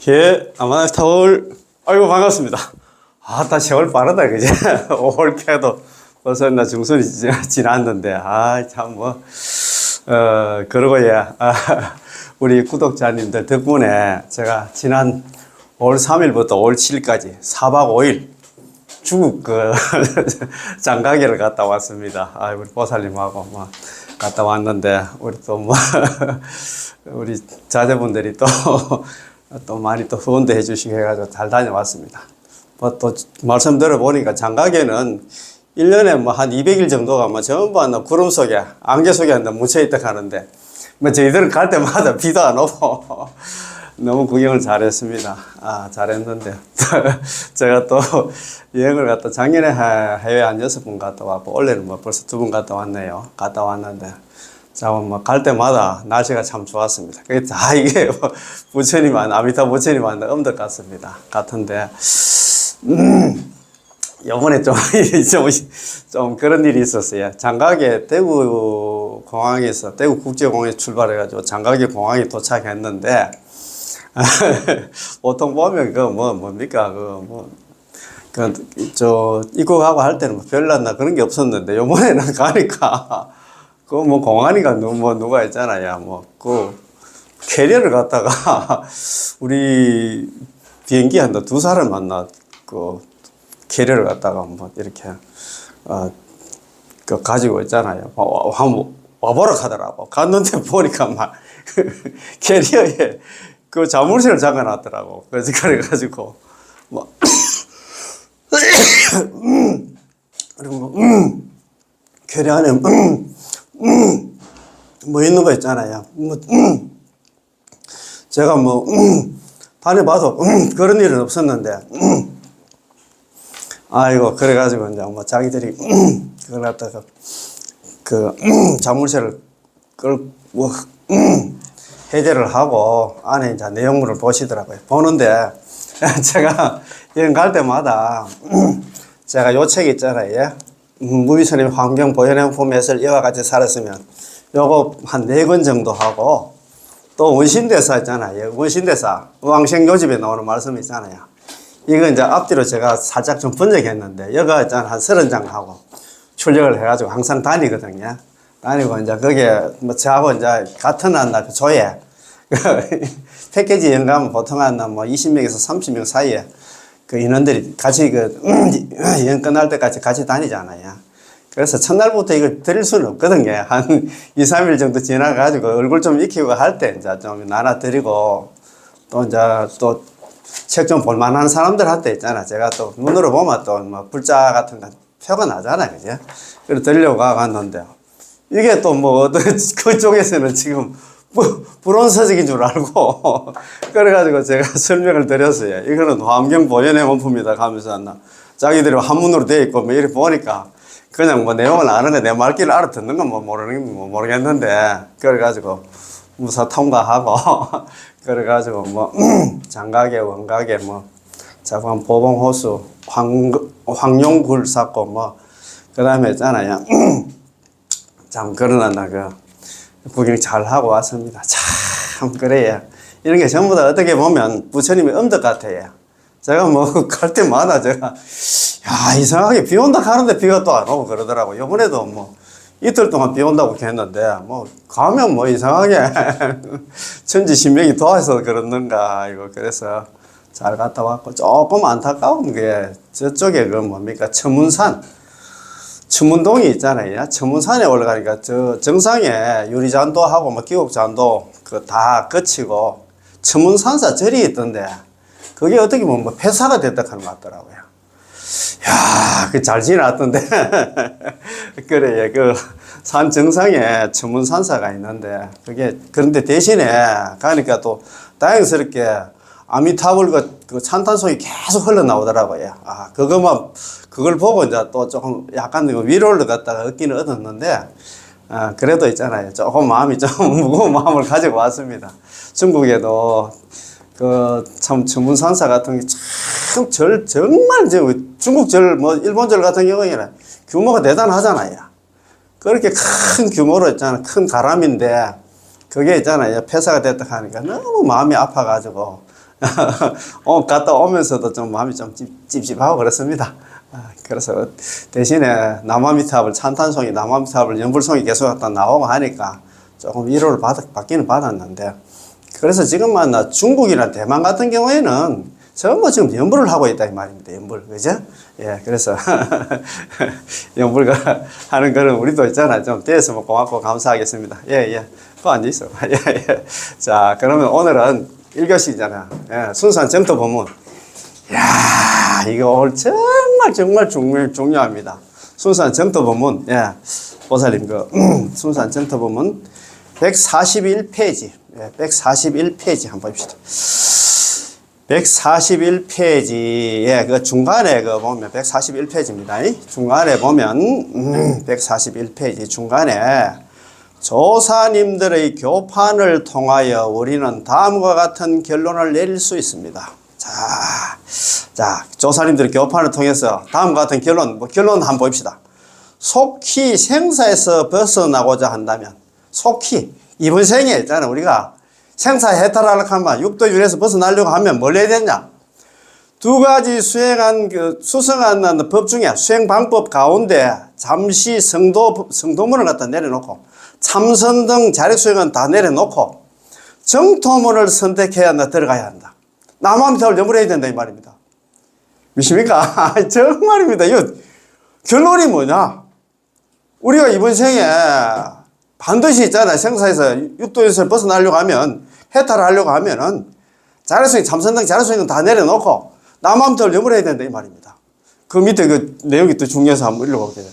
예, 아마타올. 아이고, 반갑습니다. 다 세월 빠르다, 그지? 5월 패도 벌써 나 중순이 지났는데, 참, 그러고, 우리 구독자님들 덕분에 제가 지난 5월 3일부터 5월 7일까지 4박 5일 중국 장가게를 갔다 왔습니다. 우리 보살님하고 갔다 왔는데, 우리 또 우리 자제분들이 또 많이 또 후원도 해주시고 해가지고 잘 다녀왔습니다. 또 말씀 들어보니까 장가게는 1년에 한 200일 정도가 전부 구름 속에, 안개 속에 묻혀있다 하는데, 저희들은 갈 때마다 비도 안 오고, 너무 구경을 잘했습니다. 잘했는데. 제가 또 여행을 작년에 해외 한 6번 갔다 왔고, 올해는 벌써 2번 갔다 왔네요. 갔다 왔는데. 갈 때마다 날씨가 참 좋았습니다. 그게 다 이게 아미타 부처님 만든 음덕 같은데, 요번에 좀 그런 일이 있었어요. 장가게 대구 공항에서, 대구 국제공항에서 출발해가지고 장가게 공항에 도착했는데, 보통 보면 뭡니까, 입국하고 할 때는 별난 그런 게 없었는데, 요번에는 가니까, 공안이가 누가 있잖아요. 캐리어를 갖다가, 우리 비행기 한다 두 사람 만나, 캐리어를 갖다가 이렇게, 가지고 있잖아요. 와보라 하더라고. 갔는데 보니까 캐리어에 자물쇠를 잠가 놨더라고. 그래가지고, 그리고, 캐리어 안에, 있는 거 있잖아요. 제가 다녀봐도, 그런 일은 없었는데, 그래가지고, 이제 자기들이, 그걸 갖다가, 자물쇠를 해제를 하고, 안에 이제 내용물을 보시더라고요. 보는데, 제가 여행 갈 때마다, 제가 요 책 있잖아요. 무비스님 환경 보존용품 해설 이와 같이 살았으면 요거 한 4권 정도 하고, 또 원신대사 있잖아요. 원신대사 왕생요집에 나오는 말씀 있잖아요. 이거 이제 앞뒤로 제가 살짝 좀 번역했는데, 여기가 있잖아 한 30장 하고 출력을 해가지고 항상 다니거든요. 다니고 이제 거기에 저하고 이제 같은 조회 패키지 여행 가면 보통 한 20명에서 30명 사이에 인원들이 같이 여행 끝날 때까지 같이 다니잖아요. 그래서 첫날부터 이걸 드릴 수는 없거든요. 한 2, 3일 정도 지나가지고 얼굴 좀 익히고 할 때 이제 좀 나눠드리고, 또 이제 또 책 좀 볼만한 사람들한테 있잖아. 제가 또 눈으로 보면 또 글자 같은 거 표가 나잖아요. 그죠? 그래서 드리려고 갔는데, 이게 또 그쪽에서는 지금 불온서적인 줄 알고, 그래가지고 제가 설명을 드렸어요. 이거는 환경 보존의 원품이다 하면서 자기들이 한문으로 되어 있고 이렇게 보니까 그냥 내용을 아는데 내 말귀를 알아듣는 건 모르겠는데, 그래가지고 무사 통과하고, 그래가지고 장가게, 원가게, 자관 보봉호수, 황룡굴 쌓고 그 다음에 있잖아요. 참, 구경 잘 하고 왔습니다. 참, 그래요. 이런 게 전부 다 어떻게 보면 부처님의 음덕 같아요. 제가 갈 때마다 이상하게 비 온다 하는데 비가 또 안 오고 그러더라고. 요번에도 이틀 동안 비 온다고 했는데, 가면 이상하게 천지신명이 도와서 그러는가, 그래서 잘 갔다 왔고, 조금 안타까운 게 저쪽에 첨문동이 있잖아요. 첨문산에 올라가니까 정상에 유리잔도하고 기곡잔도 다 거치고 첨문산사 절이 있던데, 그게 어떻게 보면 폐사가 됐다 하는 것 같더라고요. 잘 지났던데. 그래, 산 정상에 첨문산사가 있는데, 그런데 대신에 가니까 또 다행스럽게 아미타불 찬탄송이 계속 흘러나오더라고요. 그걸 보고 이제 또 조금 약간 위로를 갖다가 얻기는 얻었는데, 그래도 있잖아요. 조금 마음이 좀 무거운 마음을 가지고 왔습니다. 중국에도 참 첨문산사 같은 게 참 정말 중국 일본 절 같은 경우에는 규모가 대단하잖아요. 그렇게 큰 규모로 있잖아요. 큰 가람인데, 그게 있잖아요. 폐사가 됐다 하니까 너무 마음이 아파가지고, 갔다 오면서도 좀 마음이 좀 찝찝하고 그렇습니다. 그래서 대신에 남아미탑을, 찬탄송이, 남아미탑을 연불송이 계속 갖다 나오고 하니까 조금 위로를 받기는 받았는데, 그래서 지금은 중국이나 대만 같은 경우에는 전부 지금 연불을 하고 있다 이 말입니다. 연불, 그죠? 예, 그래서 연불가 하는 거는 우리도 있잖아. 좀 되었으면 고맙고 감사하겠습니다. 예, 예. 또 앉아있어. 예, 예. 자, 그러면 오늘은 1교시잖아. 예, 순수한 정토 본문. 이야, 이거 오늘 정말 중요합니다. 순수한 정토 본문. 예, 보살님, 순수한 정토 본문 141페이지. 예, 141페이지 한번 봅시다. 141페이지에 그 중간에 보면 141페이지입니다. 중간에 보면 141페이지 중간에 조사님들의 교판을 통하여 우리는 다음과 같은 결론을 내릴 수 있습니다. 자, 조사님들의 교판을 통해서 다음과 같은 결론 한번 봅시다. 속히 생사에서 벗어나고자 한다면, 속히 이번 생에 있잖아, 우리가 생사 해탈하려고 하면, 육도윤에서 벗어나려고 하면 뭘 해야 되냐? 두 가지 수성한 법 중에 수행 방법 가운데 잠시 성도문을 갖다 내려놓고, 참선 등 자력 수행은 다 내려놓고, 정토문을 선택해야 한다, 들어가야 한다. 남아미탑을 연불해야 된다, 이 말입니다. 믿습니까? 정말입니다. 이거 결론이 뭐냐? 우리가 이번 생에 반드시 있잖아요. 생사에서 육도에서 벗어나려고 하면, 해탈을 하려고 하면은, 자력수행, 참선등 자력수행은 다 내려놓고, 남아미탑을 연불해야 된다, 이 말입니다. 그 밑에 그 내용이 또 중요해서 한번 읽어볼게요.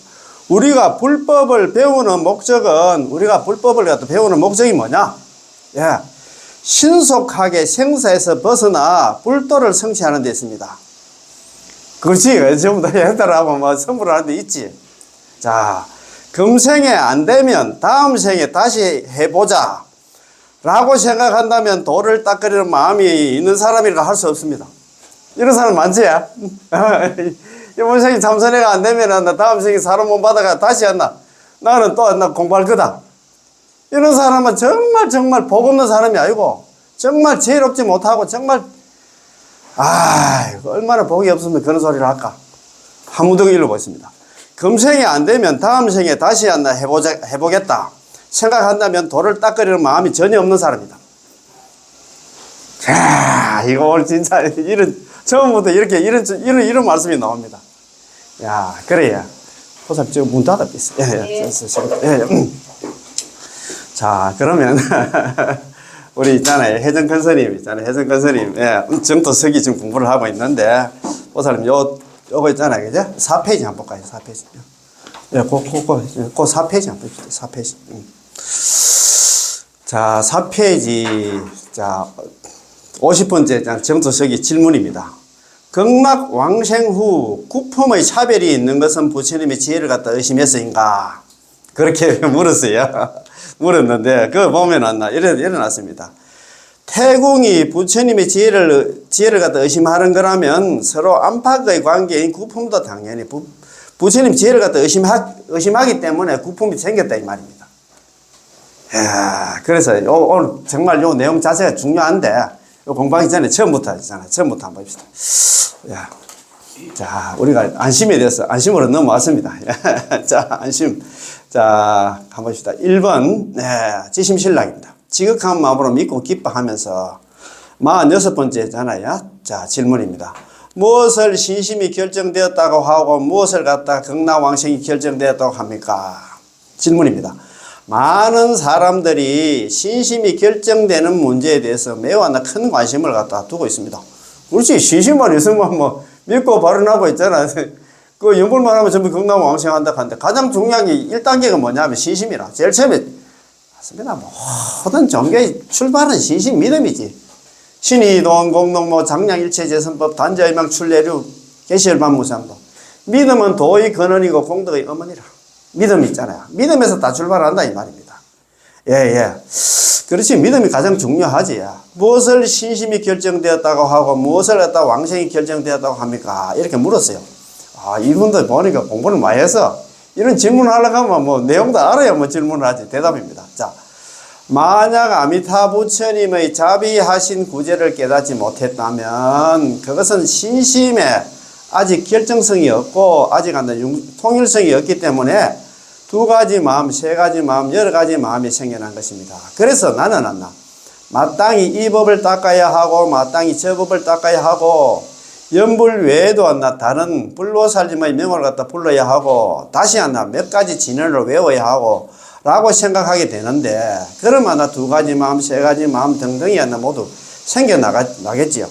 우리가 불법을 배우는 목적은, 뭐냐? 예. 신속하게 생사에서 벗어나 불도를 성취하는 데 있습니다. 그렇지. 전부 다 해탈하고 선물을 하는 데 있지. 자, 금생에 안 되면 다음 생에 다시 해보자 라고 생각한다면 도를 닦으려는 마음이 있는 사람이라 할 수 없습니다. 이런 사람 많지? 이번 생에 참선회가 안 되면 나 다음 생에 사람 못 받아가 다시 한다. 나는 또 공부할 거다. 이런 사람은 정말 복 없는 사람이 아니고, 정말 지혜롭지 못하고, 정말, 얼마나 복이 없으면 그런 소리를 할까? 한무더기 읽어보겠습니다. 금생에 안 되면 다음 생에 다시 한다 해보겠다 생각한다면 도를 닦으려는 마음이 전혀 없는 사람이다. 자, 이거 오늘 진짜 처음부터 이런 말씀이 나옵니다. 야, 그래야. 보살, 저 문 닫아 삐어. 예. 자, 그러면, 우리 있잖아요. 혜정컨스님, 예, 정토서기 지금 공부를 하고 있는데, 보살님, 요거 있잖아요. 그죠? 4페이지 한번 볼까요? 4페이지. 예, 그 4페이지 한번 봅시다. 4페이지. 자, 4페이지. 자, 50번째 정토서기 질문입니다. 극락 왕생 후 국품의 차별이 있는 것은 부처님의 지혜를 갖다 의심해서인가? 그렇게 물었는데, 그거 보면 일어났습니다. 태궁이 부처님의 지혜를 갖다 의심하는 거라면 서로 안팎의 관계인 국품도 당연히 부처님 지혜를 갖다 의심하기 때문에 국품이 생겼다, 이 말입니다. 그래서 오늘 정말 요 내용 자체가 중요한데, 요 공부하기 전에 처음부터 한번 봅시다. 자, 우리가 안심에 대해서, 안심으로 넘어왔습니다. 자, 안심. 자, 한번 봅시다. 1번, 지심신랑입니다. 지극한 마음으로 믿고 기뻐하면서 46번째잖아요. 자, 질문입니다. 무엇을 신심이 결정되었다고 하고 무엇을 갖다 극락왕생이 결정되었다고 합니까? 질문입니다. 많은 사람들이 신심이 결정되는 문제에 대해서 매우 큰 관심을 갖다 두고 있습니다. 그렇지, 신심만 있으면 믿고 발언하고 있잖아. 그 연불만 하면 전부 극락왕생한다 하는데, 가장 중요한 게 1단계가 뭐냐면 신심이라. 제일 처음에 맞습니다. 모든 종교의 출발은 신심, 믿음이지. 신의동, 공동, 장량일체재선법, 단자의망, 출례류, 계시열반무상도. 믿음은 도의 근원이고 공덕의 어머니라. 믿음 있잖아요. 믿음에서 다 출발한다, 이 말입니다. 예. 그렇지, 믿음이 가장 중요하지. 무엇을 신심이 결정되었다고 하고 무엇을 갖다 왕생이 결정되었다고 합니까? 이렇게 물었어요. 이분들 보니까 공부를 많이 해서 이런 질문을 하려고 하면 내용도 알아야 질문을 하지. 대답입니다. 자, 만약 아미타 부처님의 자비하신 구제를 깨닫지 못했다면 그것은 신심에 아직 결정성이 없고 아직 통일성이 없기 때문에 두 가지 마음, 세 가지 마음, 여러 가지 마음이 생겨난 것입니다. 그래서 나는 마땅히 이 법을 닦아야 하고 마땅히 저 법을 닦아야 하고 연불 외에도 다른 불로살림의 명을 갖다 불러야 하고 다시 몇 가지 진언을 외워야 하고 라고 생각하게 되는데 그러면 두 가지 마음, 세 가지 마음 등등이 모두 생겨나겠지요.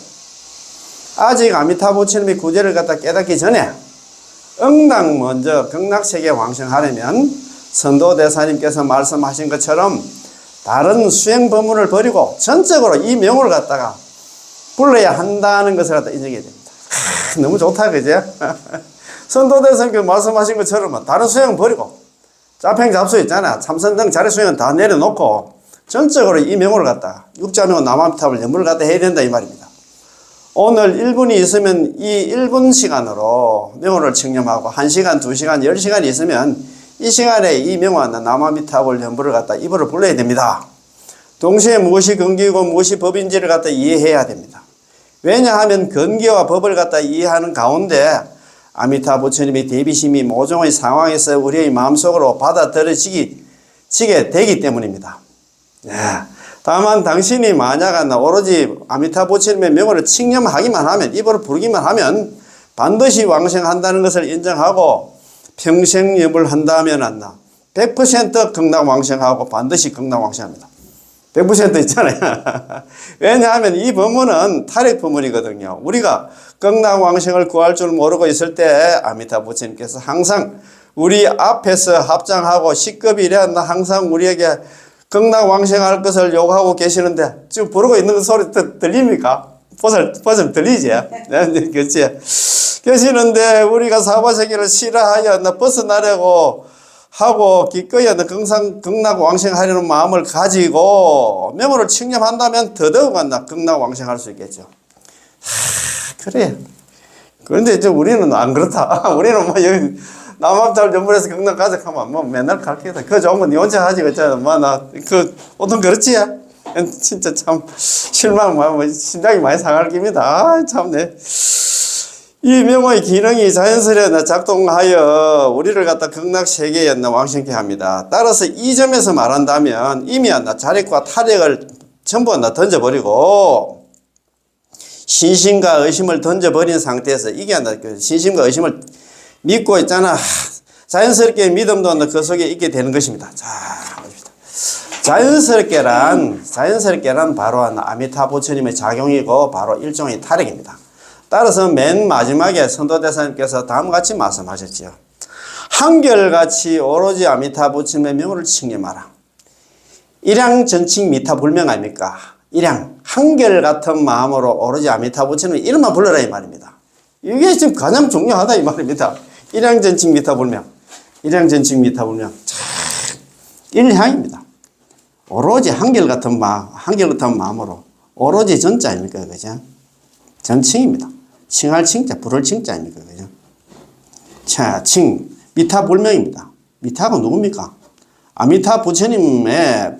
아직 아미타 부처님의 구제를 갖다 깨닫기 전에 응당 먼저 극락세계 왕생하려면 선도대사님께서 말씀하신 것처럼 다른 수행 법문을 버리고 전적으로 이 명을 갖다가 불러야 한다는 것을 갖다 인정해야 됩니다. 너무 좋다, 그죠? 선도대사님께서 말씀하신 것처럼 다른 수행 버리고 자팽잡수 있잖아. 참선등 자리 수행은 다 내려놓고 전적으로 이 명을 갖다가 육자명 남아미탑을 연물을 갖다 해야 된다 이 말입니다. 오늘 1분이 있으면 이 1분 시간으로 명호를 청념하고 1시간, 2시간, 10시간이 있으면 이 시간에 이 명호와 남아미탑을 연불을 갖다 입으로 불러야 됩니다. 동시에 무엇이 근기고 무엇이 법인지를 갖다 이해해야 됩니다. 왜냐하면 근기와 법을 갖다 이해하는 가운데 아미타 부처님의 대비심이 모종의 상황에서 우리의 마음속으로 받아들여지게 되기 때문입니다. 다만 당신이 만약 오로지 아미타 부처님의 명호를 칭념하기만 하면 입으로 부르기만 하면 반드시 왕생한다는 것을 인정하고 평생염을 한다면 100% 극락왕생하고 반드시 극락왕생합니다. 100% 있잖아요. 왜냐하면 이 법문은 탈핵 법문이거든요. 우리가 극락왕생을 구할 줄 모르고 있을 때 아미타 부처님께서 항상 우리 앞에서 합장하고 식겁이래 항상 우리에게 극락왕생할 것을 요구하고 계시는데 지금 부르고 있는 소리 들립니까? 버섯 들리지? 네, 그렇지. 계시는데 우리가 사바세계를 싫어하여 벗어나려고 하고 기꺼이 극락왕생하려는 마음을 가지고 명호를 칭념한다면 더더욱 극락왕생할 수 있겠죠. 그래. 그런데 이제 우리는 안 그렇다. 우리는 여기 남합탑 전문에서 극락 가자 하면 맨날 갈게다. 그거 좋은 건 니 혼자 하지 그랬잖아. 보통 그렇지? 진짜 참 심장이 많이 상할 깁니다. 참네. 이 명호의 기능이 자연스레 작동하여 우리를 갖다 극락세계에 왕생케 합니다. 따라서 이 점에서 말한다면 이미 자력과 타력을 전부 던져버리고 신심과 의심을 던져버린 상태에서 이게 신심과 의심을 믿고 있잖아. 자연스럽게 믿음도 그 속에 있게 되는 것입니다. 자, 봅시다. 자연스럽게란 바로 아미타 부처님의 작용이고 바로 일종의 타력입니다. 따라서 맨 마지막에 선도대사님께서 다음과 같이 말씀하셨지요. 한결같이 오로지 아미타 부처님의 명호를 칭념하라. 일양전칭 미타불명 아닙니까? 일양, 한결같은 마음으로 오로지 아미타 부처님의 이름만 불러라 이 말입니다. 이게 지금 가장 중요하다 이 말입니다. 일양전칭 미타불명. 일양전칭 미타불명. 일향입니다. 오로지 한결같은 마음으로 오로지 전자 아닙니까? 그죠? 전칭입니다. 칭할 칭자, 부를 칭자 아닙니까? 그죠? 자, 미타불명입니다. 미타가 누굽니까? 아미타 부처님의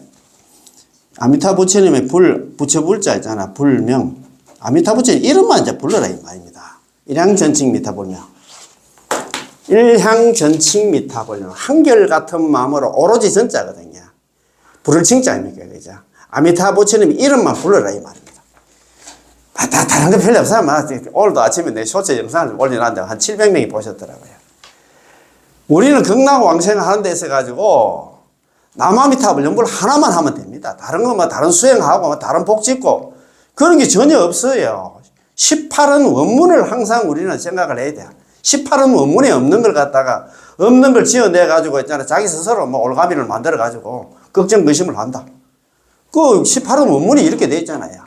부처불자 있잖아. 불명. 아미타 부처님 이름만 이제 불러라 이 말입니다. 일향전칭 미타불명. 일향전칭 미타불명. 한결같은 마음으로 오로지 전자거든요. 부를 칭자 아닙니까? 그죠? 아미타 부처님 이름만 불러라 이 말입니다. 다른 거 별로 없어요. 오늘도 아침에 내 쇼츠 영상을 올려놨는데 한 700명이 보셨더라고요. 우리는 극락왕생을 하는 데 있어가지고 남아미탑을 연불 하나만 하면 됩니다. 다른 거 다른 수행하고 다른 복 짓고 그런 게 전혀 없어요. 18은 원문을 항상 우리는 생각을 해야 돼요. 18은 원문에 없는 걸 갖다가 없는 걸 지어내가지고 있잖아요. 자기 스스로 올가미를 만들어가지고 걱정, 의심을 한다. 그 18은 원문이 이렇게 돼 있잖아요.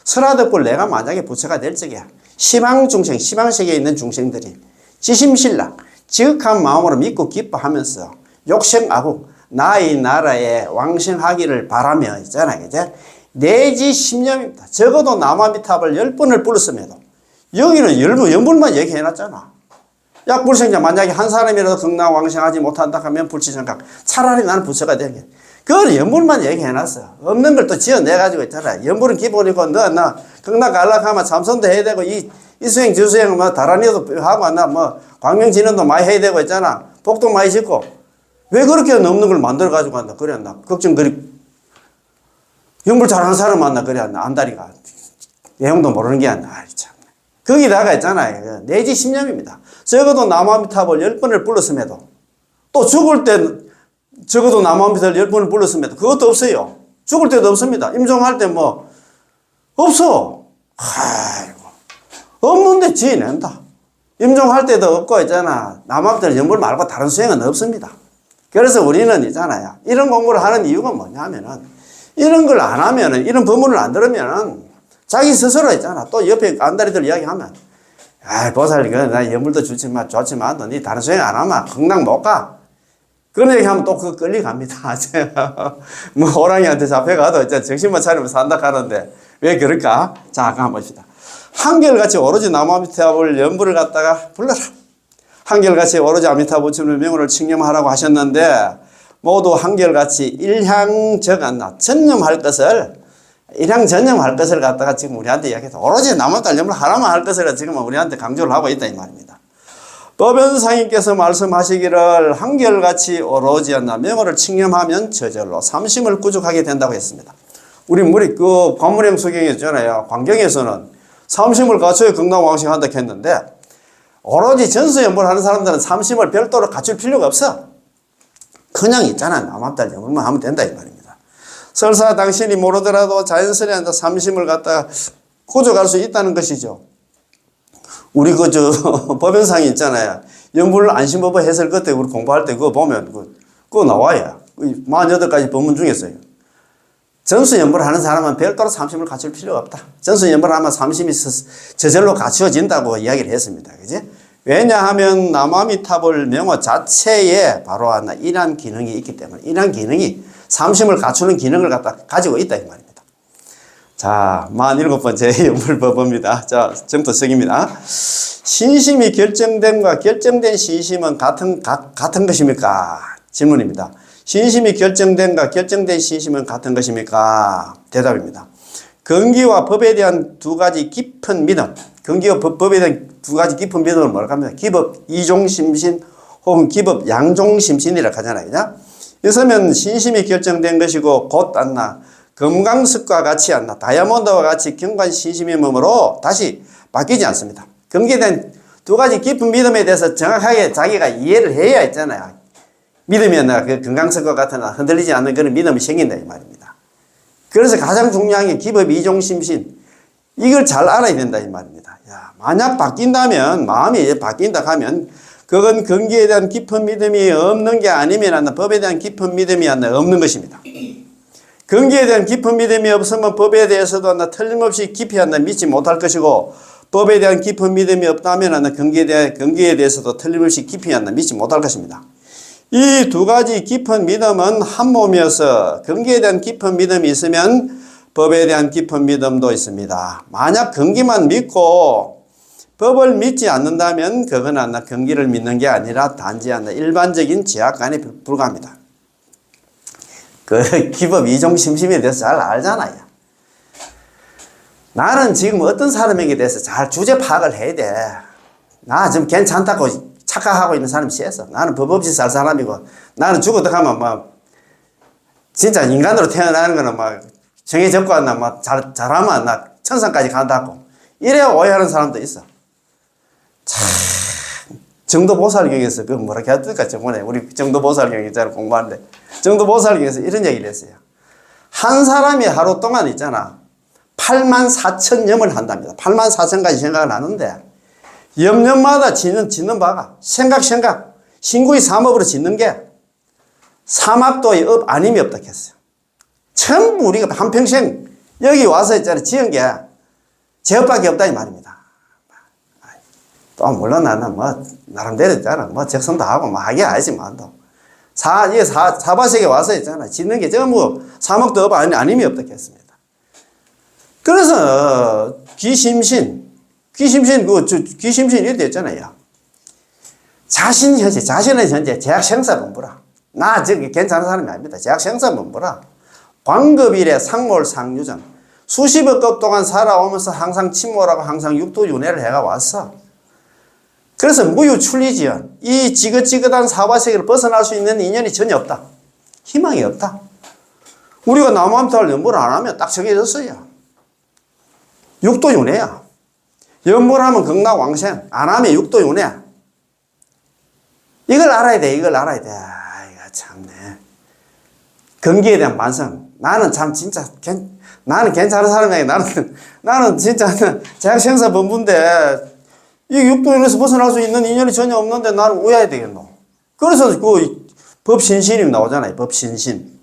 설화덕불 내가 만약에 부처가 될 적에 시방중생, 시방세계에 있는 중생들이 지심신락, 지극한 마음으로 믿고 기뻐하면서 욕생아국, 나의 나라에 왕생하기를 바라며 있잖아요. 그죠? 내지 10년입니다. 적어도 남아미탑을 10번을 불렀음에도 여기는 연불만 얘기해놨잖아. 약불생자 만약에 한 사람이라도 극락왕생하지 못한다 하면 불치정각. 차라리 나는 부처가 되게. 그걸 연불만 얘기해놨어. 없는 걸 또 지어내가지고 있잖아. 연불은 기본이고, 나 극락 갈락하면 참선도 해야 되고, 이수행, 저수행, 뭐, 다란이도 하고, 광명진언도 많이 해야 되고 있잖아. 복도 많이 짓고. 왜 그렇게 없는 걸 만들어가지고 한다. 그래, 연불 잘하는 사람 만나. 그래, 안다리가. 내용도 모르는 게 아니야. 참. 거기다가 있잖아요. 내지 신념입니다. 적어도 남아미탑을 10번을 불렀음에도, 또 죽을 때 적어도 남아미탑을 10번을 불렀음에도 그것도 없어요. 죽을 때도 없습니다. 임종할 때 없어. 아이고. 없는데 지어낸다. 임종할 때도 없고 있잖아. 남아미탑 연불 말고 다른 수행은 없습니다. 그래서 우리는 있잖아요. 이런 공부를 하는 이유가 뭐냐면은, 이런 걸 안 하면은, 이런 법문을 안 들으면은, 자기 스스로 있잖아. 또 옆에 안다리들 이야기하면, 보살, 나 연불도 좋지만, 니 다른 수행 안 하면 극락 못 가. 그런 얘기 하면 또 그거 끌려갑니다. 호랑이한테 잡혀가도 이제 정신만 차리면 산다 하는데, 왜 그럴까? 자, 한번 봅시다. 한결같이 오로지 남아미타불 연불을 갖다가 불러라. 한결같이 오로지 아미타 부처님의 명호를 칭념하라고 하셨는데, 모두 한결같이 일향적안나 전념할 것을, 일향전념할 것을 갖다가 지금 우리한테 이야기해서 오로지 남아미타 연불 하나만 할 것을 지금 우리한테 강조를 하고 있다 이 말입니다. 법연상인께서 말씀하시기를 한결같이 오로지 안나 명호를 칭념하면 저절로 삼심을 구족하게 된다고 했습니다. 우리 관문형 수경에 있잖아요. 광경에서는 삼심을 갖춰야 극락왕식 한다 했는데, 오로지 전수연불 하는 사람들은 삼심을 별도로 갖출 필요가 없어. 그냥 있잖아. 남아미타 연불만 하면 된다 이 말입니다. 설사 당신이 모르더라도 자연스레 삼심을 갖다가 구족할 수 있다는 것이죠. 우리 법연상이 있잖아요. 연불 안심법의 해설 그때 우리 공부할 때 그거 보면 그거 나와요. 48가지 법문 중에서요. 전수연불 하는 사람은 별도로 삼심을 갖출 필요가 없다. 전수연불 하면 삼심이 저절로 갖추어진다고 이야기를 했습니다. 그지? 왜냐하면 남아미타불 명호 자체에 바로 이러한 기능이 있기 때문에, 이러한 기능이 삼심을 갖추는 기능을 가지고 있다 이 말입니다. 자, 47번째 연불법입니다. 자, 정토석입니다. 신심이 결정됨과 결정된 신심은 같은 것입니까? 질문입니다. 신심이 결정된과 결정된 신심은 같은 것입니까? 대답입니다. 근기와 법에 대한 두 가지 깊은 믿음, 근기와 법에 대한 두 가지 깊은 믿음을 뭐라고 합니다? 기법 이종심신 혹은 기법 양종심신이라고 하잖아요. 그래서면 신심이 결정된 것이고 곧 금강석과 같이 다이아몬드와 같이 경관 신심의 몸으로 다시 바뀌지 않습니다. 근기에 대한 두 가지 깊은 믿음에 대해서 정확하게 자기가 이해를 해야 있잖아요. 믿음이 그 금강석과 같은 흔들리지 않는 그런 믿음이 생긴다 이 말입니다. 그래서 가장 중요한 게 기법 이종심신, 이걸 잘 알아야 된다 이 말입니다. 만약 바뀐다면, 마음이 바뀐다 하면 그건 근기에 대한 깊은 믿음이 없는 게 아니면 법에 대한 깊은 믿음이 없는 것입니다. 근기에 대한 깊은 믿음이 없으면 법에 대해서도 틀림없이 깊이 믿지 못할 것이고, 법에 대한 깊은 믿음이 없다면 근기에 대해서도 틀림없이 깊이 믿지 못할 것입니다. 이 두 가지 깊은 믿음은 한 몸이어서 근기에 대한 깊은 믿음이 있으면 법에 대한 깊은 믿음도 있습니다. 만약 근기만 믿고 법을 믿지 않는다면 그건 근기를 믿는 게 아니라 단지 일반적인 제약관에 불과합니다. 그 기법 이종심심에 대해서 잘 알잖아요. 나는 지금 어떤 사람에게 대해서 잘 주제 파악을 해야 돼. 나 지금 괜찮다고 착각하고 있는 사람이 있어. 나는 법 없이 살 사람이고, 나는 죽어도 가면 진짜 인간으로 태어나는 거는 정해졌고 잘하면 천상까지 간다고. 이래 오해하는 사람도 있어. 참, 정도보살경에서 뭐라 했을까 저번에 우리 정도보살경 있잖아 공부하는데, 정도보살경에서 이런 얘기를 했어요. 한 사람이 하루 동안 있잖아 84,000염을 한답니다. 84,000가지 생각을 하는데, 염년마다 짓는 바가 생각 신구의 삼업으로 짓는 게 삼합도의 업 아님이 없다 했어요. 전부 우리가 한평생 여기 와서 있잖아 지은 게 제업밖에 없다 이 말입니다. 또 물론 나는 나름대로 있잖아 적성도 하고 하게 알지만 또 사바sek에 와서 있잖아 짓는 게 전부 삼업도 업 아님이 없다 했습니다. 그래서 귀심신 이렇게 됐잖아요. 자신의 현재 제약 생사본부라. 나 저기 괜찮은 사람이 아닙니다. 제약 생사면 뭐라. 광급일에 상몰상유전. 수십억 급 동안 살아오면서 항상 침몰하고 항상 육도윤회를 해가 왔어. 그래서 무유출리지연. 이 지긋지긋한 사바세계를 벗어날 수 있는 인연이 전혀 없다. 희망이 없다. 우리가 나무함탈 연불을 안 하면 딱 정해졌어요. 육도윤회야. 연불하면 극락왕생, 안 하면 육도윤회야. 이걸 알아야 돼. 이걸 알아야 돼. 아이고 참네. 건기에 대한 반성. 나는 참 진짜 나는 괜찮은 사람이야. 나는 진짜 제약생사 본부인데 이 육도윤회에서 벗어날 수 있는 인연이 전혀 없는데 나는 왜 해야 되겠노? 그래서 그 법신신이 나오잖아요. 법신신.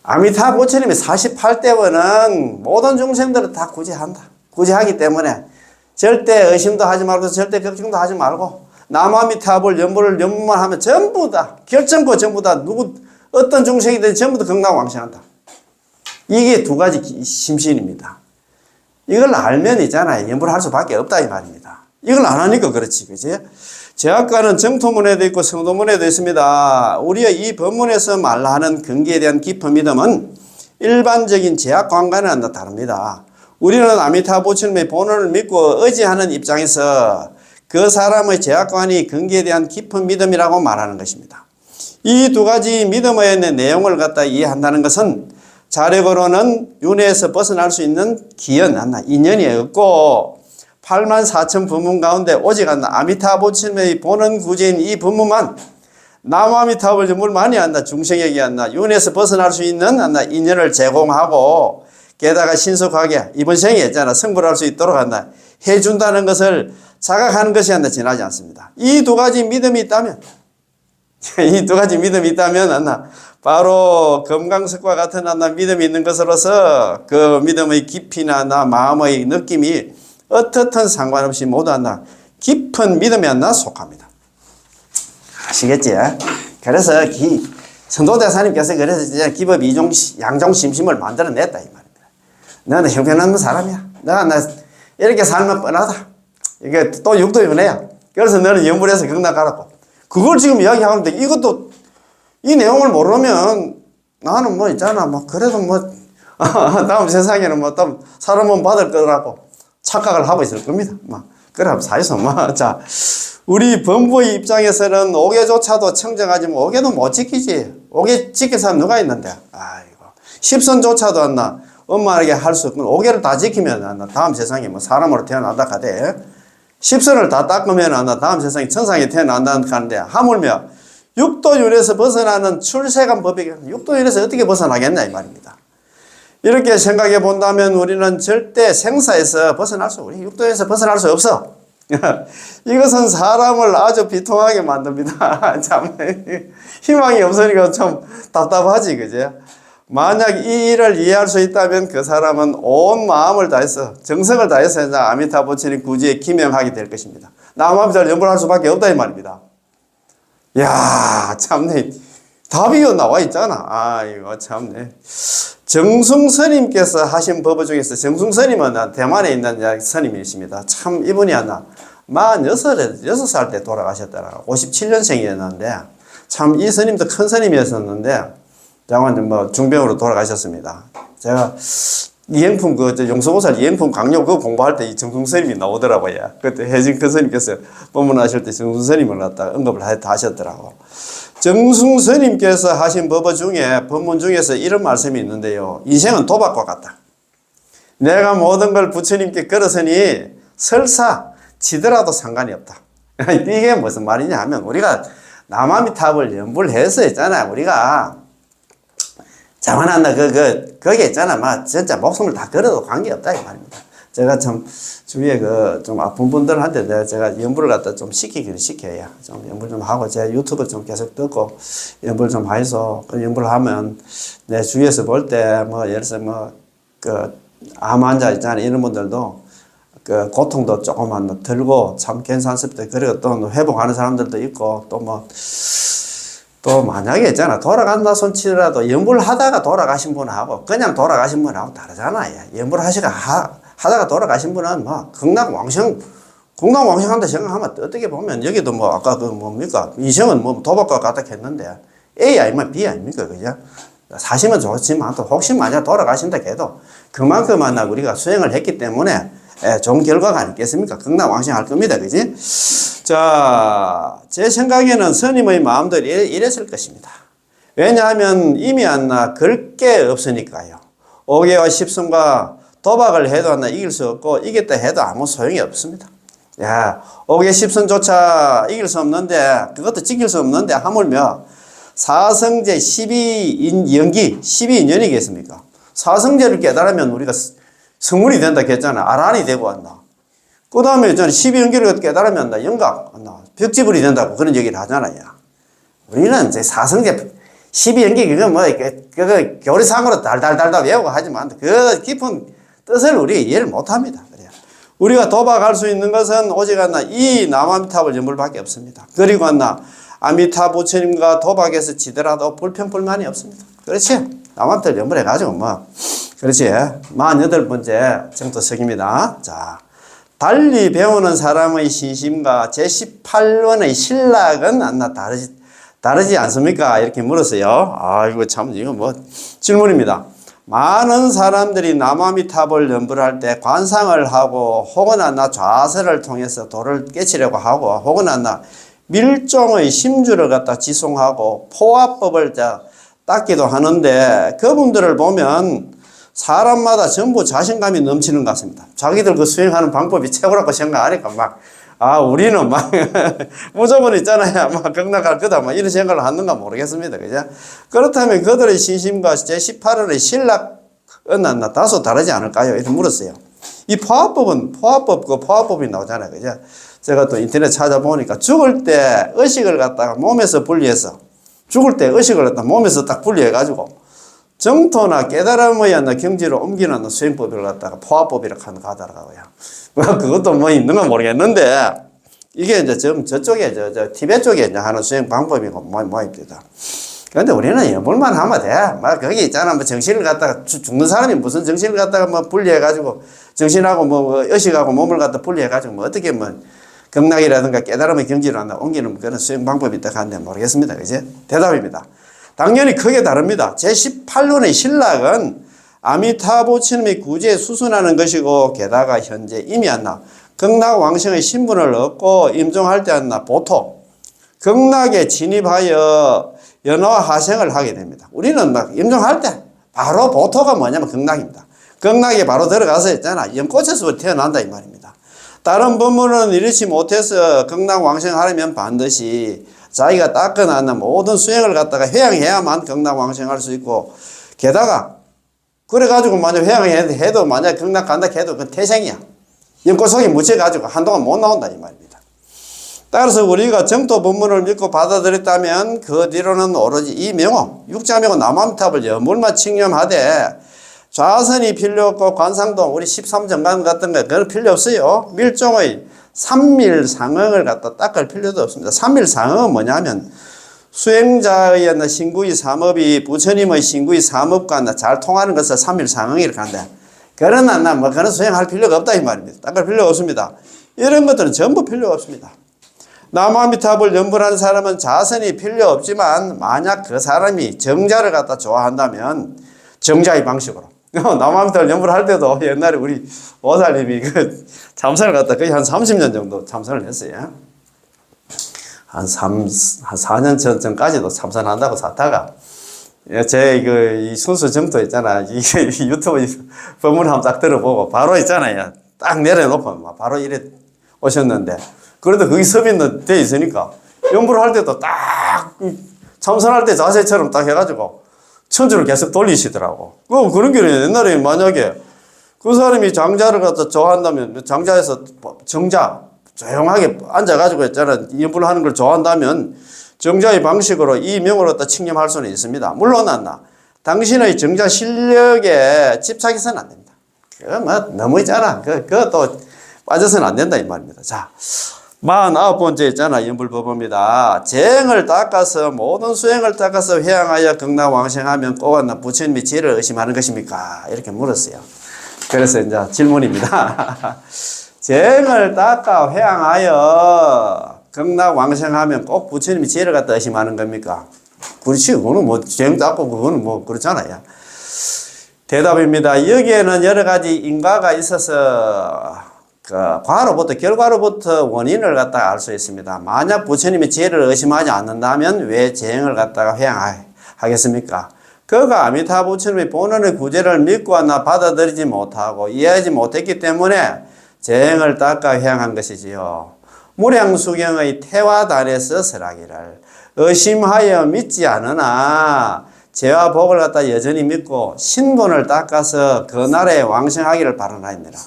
아미타 부처님이 48대원은 모든 중생들을 다 구제한다. 구제하기 때문에 절대 의심도 하지 말고 절대 걱정도 하지 말고 남아미타불 연불만 하면 전부 다 결정코 전부 다 어떤 중생이든 전부 다 극락왕생한다. 이게 두 가지 심신입니다. 이걸 알면 있잖아요. 연불할 수밖에 없다 이 말입니다. 이걸 안 하니까 그렇지, 그지? 제약과는 정토문에도 있고 성도문에도 있습니다. 우리의 이 법문에서 말하는 근기에 대한 깊은 믿음은 일반적인 제약관과는 다릅니다. 우리는 아미타 부처님의 본원을 믿고 의지하는 입장에서 그 사람의 제약관이 근기에 대한 깊은 믿음이라고 말하는 것입니다. 이 두 가지 믿음의 내용을 갖다 이해한다는 것은 자력으로는 윤회에서 벗어날 수 있는 인연이 없고 84,000 법문 가운데 오직 아미타 부처님의 본원 구제인 이 법문만 남아미타불 전부를 많이 한다. 중생에게 한다. 윤회에서 벗어날 수 있는 인연을 제공하고 게다가 신속하게 이번 생에 있잖아. 성불할 수 있도록 한다. 해준다는 것을 자각하는 것이 지나지 않습니다. 이 두 가지 믿음이 있다면 바로 금강석과 같은 믿음이 있는 것으로서 그 믿음의 깊이나 마음의 느낌이 어떻든 상관없이 모두 깊은 믿음에 속합니다. 아시겠지? 그래서 선도대사님께서 그래서 기법 양종심심을 만들어냈다 이 말입니다. 너는 형편없는 사람이야. 나 이렇게 살면 뻔하다. 이게 또 육도윤회야. 그래서 너는 연불해서 극락 가라고. 그걸 지금 이야기하면 돼. 이것도 이 내용을 모르면 나는 그래도 다음 세상에는 또 사람은 받을 거라고 착각을 하고 있을 겁니다. 그럼 사이서 자, 우리 법부의 입장에서는 오계조차도 청정하지만 오계도 못 지키지. 오계 지킬 사람 누가 있는데? 아이고. 십선조차도 엄마에게 할 수 없고 오계를 다 지키면 다음 세상에 사람으로 태어난다 가대. 십선을 다 닦으면 다음 세상에 천상에 태어난다 하는데 하물며 육도윤회에서 벗어나는 출세간 법이 육도윤회에서 어떻게 벗어나겠냐 이 말입니다. 이렇게 생각해 본다면 우리는 절대 생사에서 우리 육도에서 벗어날 수 없어. 이것은 사람을 아주 비통하게 만듭니다. 참, 희망이 없으니까 좀 답답하지, 그죠? 만약 이 일을 이해할 수 있다면 그 사람은 온 마음을 다해서, 정성을 다해서 아미타 부처님 구지에 기명하게 될 것입니다. 남아미타를 연불할 수밖에 없다, 이 말입니다. 이야, 참네. 답이 나와 있잖아. 아이고, 참네. 정승스님께서 하신 법 중에서 정승스님은 대만에 있는 스님이십니다. 참 이분이 46살 때 돌아가셨더라. 57년생이었는데 참 이 스님도 큰 스님이었었는데 중병으로 돌아가셨습니다. 제가 이행품 용서보살 이행품 강요 그거 공부할 때 이 정승스님이 나오더라고요. 그때 혜진 큰 스님께서 법문하실 때 정승스님을 갖다 언급을 하셨더라고. 정승스님께서 하신 법문 중에서 이런 말씀이 있는데요. 인생은 도박과 같다. 내가 모든 걸 부처님께 걸었으니 설사 지더라도 상관이 없다. 이게 무슨 말이냐 하면 우리가 남아미탑을 연불해서 있잖아요. 우리가 자만한다 거기에 있잖아. 진짜 목숨을 다 걸어도 관계없다 이 말입니다. 제가 참 주위에 좀 아픈 분들한테 제가 연불을 갖다 좀 시키기를 시켜요. 좀 연불 좀 하고 제 유튜브 좀 계속 듣고 연불 좀 해서 그 연불을 하면 내 주위에서 볼 때 예를 들어서 암 환자 있잖아요. 이런 분들도 고통도 조금만 들고 참 괜찮습니다. 그리고 또 회복하는 사람들도 있고 또 만약에 있잖아. 돌아간다 손치더라도 연불 하다가 돌아가신 분하고 그냥 돌아가신 분하고 다르잖아요. 연불 하다가 돌아가신 분은 극락 왕생 공당왕생한다 생각하면 어떻게 보면 여기도 뭐 아까 그 뭡니까 인생은 뭐 도박과 같다 했는데 A 아니면 B 아닙니까 그죠? 사시면 좋지만 또 혹시 만약 돌아가신다 해도 그만큼 하나 우리가 수행을 했기 때문에 좋은 결과가 아니겠습니까? 극락왕생할 겁니다. 그지? 자, 제 생각에는 스님의 마음도 이랬을 것입니다. 왜냐하면 이미 안나 걸 게 없으니까요. 5개와 10승과 도박을 해도 안나 이길 수 없고 이겼다 해도 아무 소용이 없습니다. 야, 5개 10승조차 이길 수 없는데 그것도 지킬 수 없는데 하물며 사성제 12연기 12인연이겠습니까? 사성제를 깨달으면 우리가 성문이 된다 했잖아. 아란이 되고 왔나. 그 다음에 저는 12연기를 깨달으면 나 영각, 벽지불이 된다고 그런 얘기를 하잖아요. 우리는 이제 사성제 12연기 그거 뭐, 그거 교리상으로 달달달달 외우고 하지만 그 깊은 뜻을 우리 이해를 못 합니다. 우리가 도박할 수 있는 것은 오직 이 남아미탑을 연불밖에 없습니다. 그리고 아미타 부처님과 도박에서 지더라도 불평불만이 없습니다. 그렇지? 남아미탑을 연불해가지고 뭐. 그렇지? 48번째 정토석입니다. 자, 달리 배우는 사람의 신심과 제18원의 신락은 다르지 않습니까? 이렇게 물었어요. 이거 참, 이거 뭐, 질문입니다. 많은 사람들이 남아미탑을 연불할 때 관상을 하고, 혹은 좌세를 통해서 도를 깨치려고 하고, 혹은 밀종의 심주를 갖다 지송하고, 포화법을 닦기도 하는데, 그분들을 보면, 사람마다 전부 자신감이 넘치는 것 같습니다. 자기들 그 수행하는 방법이 최고라고 생각하니까 우리는 무조건 있잖아요. 극락할 거다. 이런 생각을 하는가 모르겠습니다. 그죠? 그렇다면 그들의 신심과 제18원의 신락은 다소 다르지 않을까요? 이렇게 물었어요. 이 포화법이 나오잖아요. 그죠? 제가 또 인터넷 찾아보니까 죽을 때 의식을 갖다가 몸에서 분리해서 몸에서 딱 분리해가지고 정토나 깨달음의 경지로 옮기는 수행법을 갖다가 포화법이라고 하더라고요. 그것도 뭐 있는가 모르겠는데, 이게 이제 저쪽에, 티베트 쪽에 이제 하는 수행 방법이고, 뭐입니다. 그런데 우리는 연불만 하면 돼. 거기 있잖아. 정신을 갖다가, 죽는 사람이 무슨 정신을 갖다가 분리해가지고, 정신하고 의식하고 몸을 갖다 분리해가지고, 어떻게 극락이라든가 깨달음의 경지로 옮기는 그런 수행 방법이 있다 하는데 모르겠습니다. 그지? 대답입니다. 당연히 크게 다릅니다. 제18론의 신락은 아미타부처님이 구제에 수순하는 것이고, 게다가 현재 이미 극락왕생의 신분을 얻고 임종할 때 보토, 극락에 진입하여 연화하생을 하게 됩니다. 우리는 임종할 때 바로 보토가 뭐냐면 극락입니다. 극락에 바로 들어가서 있잖아. 연꽃에서 태어난다 이 말입니다. 다른 법문은 이렇지 못해서 극락왕생하려면 반드시 자기가 닦아놨는 모든 수행을 갖다가 회양해야만 극락왕생할 수 있고, 게다가 그래가지고 만약 회양해도 만약 극락 간다 해도 그건 태생이야. 연꽃 속에 묻혀가지고 한동안 못 나온다 이 말입니다. 따라서 우리가 정토 법문을 믿고 받아들였다면 그 뒤로는 오로지 이 명호, 육자명호 남아미탑을 연불만 칭념하되 좌선이 필요 없고 관상도 우리 13정관 같은 거 그건 필요 없어요. 밀종의 삼밀상응을 갖다 닦을 필요도 없습니다. 삼밀상응은 뭐냐면 수행자의 신구의 삼업이 부처님의 신구의 삼업과 잘 통하는 것을 삼밀상응이라고 한다. 그러나 그런 수행할 필요가 없다 이 말입니다. 닦을 필요가 없습니다. 이런 것들은 전부 필요가 없습니다. 남아미탑을 연불하는 사람은 자선이 필요 없지만 만약 그 사람이 정자를 갖다 좋아한다면 정자의 방식으로 남아미탑을 연불할 때도 옛날에 우리 오살님이 그 참선을 갖다 거의 한 30년 정도 참선을 했어요. 한 4년 전까지도 참선한다고 사다가 이 순수 정토 있잖아. 이게 유튜브 법문 한번 딱 들어보고 바로 있잖아요. 딱 내려놓고 바로 이래 오셨는데 그래도 거기 섭외는 돼 있으니까 연불을 할 때도 딱 참선할 때 자세처럼 딱 해가지고 천주를 계속 돌리시더라고. 그런 게 옛날에 만약에 그 사람이 장자를 갖다 좋아한다면 장자에서 정자 조용하게 앉아가지고 있잖아. 연불을 하는 걸 좋아한다면 정자의 방식으로 이 명으로 갖다 칭념할 수는 있습니다. 물론 당신의 정자 실력에 집착해서는 안 됩니다. 그거 너무 있잖아. 그것도 빠져서는 안 된다 이 말입니다. 자, 49번째 있잖아. 연불법입니다. 재행을 닦아서 모든 수행을 닦아서 회양하여 극락왕생하면 꼭 부처님이 지혜를 의심하는 것입니까? 이렇게 물었어요. 그래서 이제 질문입니다. 재행을 닦아 회양하여 극락왕생하면 꼭 부처님이 지혜를 갖다 의심하는 겁니까? 그렇지. 그거는 뭐 재행 닦고 그거는 뭐 그렇잖아요. 대답입니다. 여기에는 여러 가지 인과가 있어서 그 과로부터 결과로부터 원인을 갖다가 알 수 있습니다. 만약 부처님이 지혜를 의심하지 않는다면 왜 재행을 갖다가 회양하겠습니까? 그가 아미타 부처님의 본원의 구제를 믿고 하나 받아들이지 못하고 이해하지 못했기 때문에 재행을 닦아 회양한 것이지요. 무량수경의 태화단에서 설하기를 의심하여 믿지 않으나 죄와 복을 갖다 여전히 믿고 신분을 닦아서 그 나라에 왕생하기를 바라나이니라.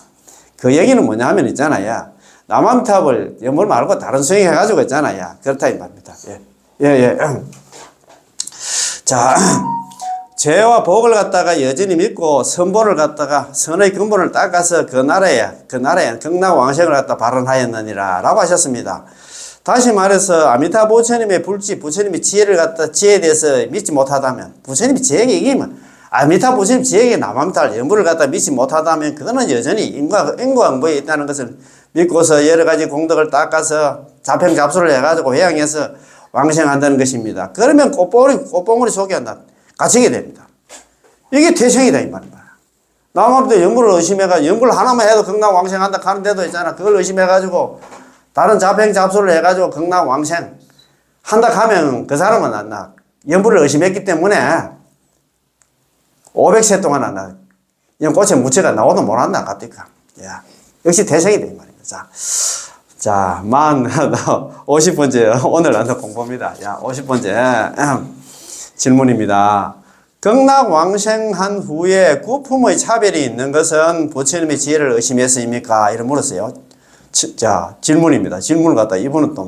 그 얘기는 뭐냐 하면 있잖아요. 남암탑을 연물 말고 다른 수행 해가지고 있잖아요. 그렇다 이 말입니다. 예. 자, 죄와 복을 갖다가 여전히 믿고 선본을 갖다가 선의 근본을 닦아서 그 나라에 극락 왕생을 갖다 발언하였느니라 라고 하셨습니다. 다시 말해서 아미타 부처님의 부처님이 지혜에 대해서 믿지 못하다면, 부처님이 지혜에게 이기면, 아미타 부처님 지혜에게 남암탈 연부를 갖다 믿지 못하다면, 그거는 여전히 인과응보에 있다는 것을 믿고서 여러 가지 공덕을 닦아서 자평잡수를 해가지고 회양해서 왕생한다는 것입니다. 그러면 꽃봉오리 속에 갇히게 됩니다. 이게 태생이다, 이 말입니다. 남암도 연부를 의심해가지고, 연부를 하나만 해도 극락 왕생한다 하는 데도 있잖아. 그걸 의심해가지고, 다른 자평잡수를 해가지고 극락 왕생 한다 하면 그 사람은 안 나. 연부를 의심했기 때문에 500세 동안 안 나. 이런 꽃에 무채가 나오도 못 한다. 갑니까? 야, 역시 태생이다. 이 말입니다. 자, 50번째 오늘 한다 공부입니다. 50번째 질문입니다. 극락 왕생한 후에 구품의 차별이 있는 것은 부처님의 지혜를 의심해서입니까? 이런 물었어요. 자, 질문입니다. 질문을 갖다 이분은 또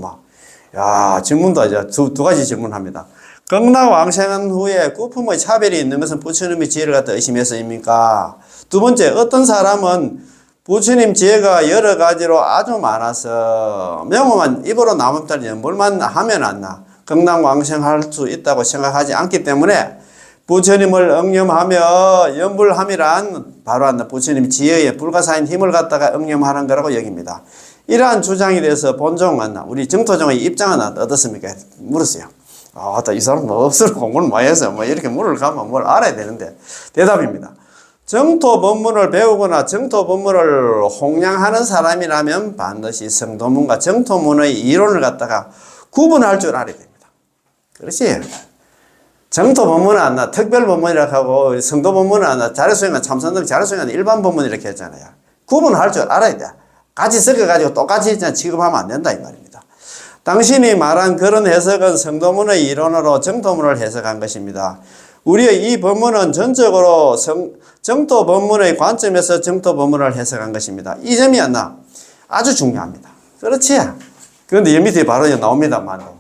질문도 이제 두 가지 질문합니다. 극락 왕생한 후에 구품의 차별이 있는 것은 부처님의 지혜를 갖다 의심해서입니까? 두 번째, 어떤 사람은 부처님 지혜가 여러 가지로 아주 많아서 명호만 입으로 남음달 연불만 하면 안 나. 극락 왕생할 수 있다고 생각하지 않기 때문에 부처님을 응념하며 연불함이란 바로 부처님 지혜의 불가사인 힘을 갖다가 응념하는 거라고 여깁니다. 이러한 주장에 대해서 본종은 우리 정토종의 입장은 어떻습니까? 물었어요. 이 사람 없으로 공부를 많이 해서 이렇게 물을 가면 뭘 알아야 되는데. 대답입니다. 정토 법문을 배우거나 정토 법문을 홍량하는 사람이라면 반드시 성도문과 정토문의 이론을 갖다가 구분할 줄 알아야 됩니다. 그렇지? 정토 법문은 안 나, 특별 법문이라고 하고, 성도 법문은 안 나, 자료수행은 참선등 자료수행은 일반 법문 이렇게 했잖아요. 구분할 줄 알아야 돼. 같이 섞어가지고 똑같이 취급하면 안 된다, 이 말입니다. 당신이 말한 그런 해석은 성도문의 이론으로 정토문을 해석한 것입니다. 우리의 이 법문은 전적으로 정토 법문의 관점에서 정토 법문을 해석한 것입니다. 이 점이 안 나. 아주 중요합니다. 그렇지? 그런데 여 밑에 바로 나옵니다만.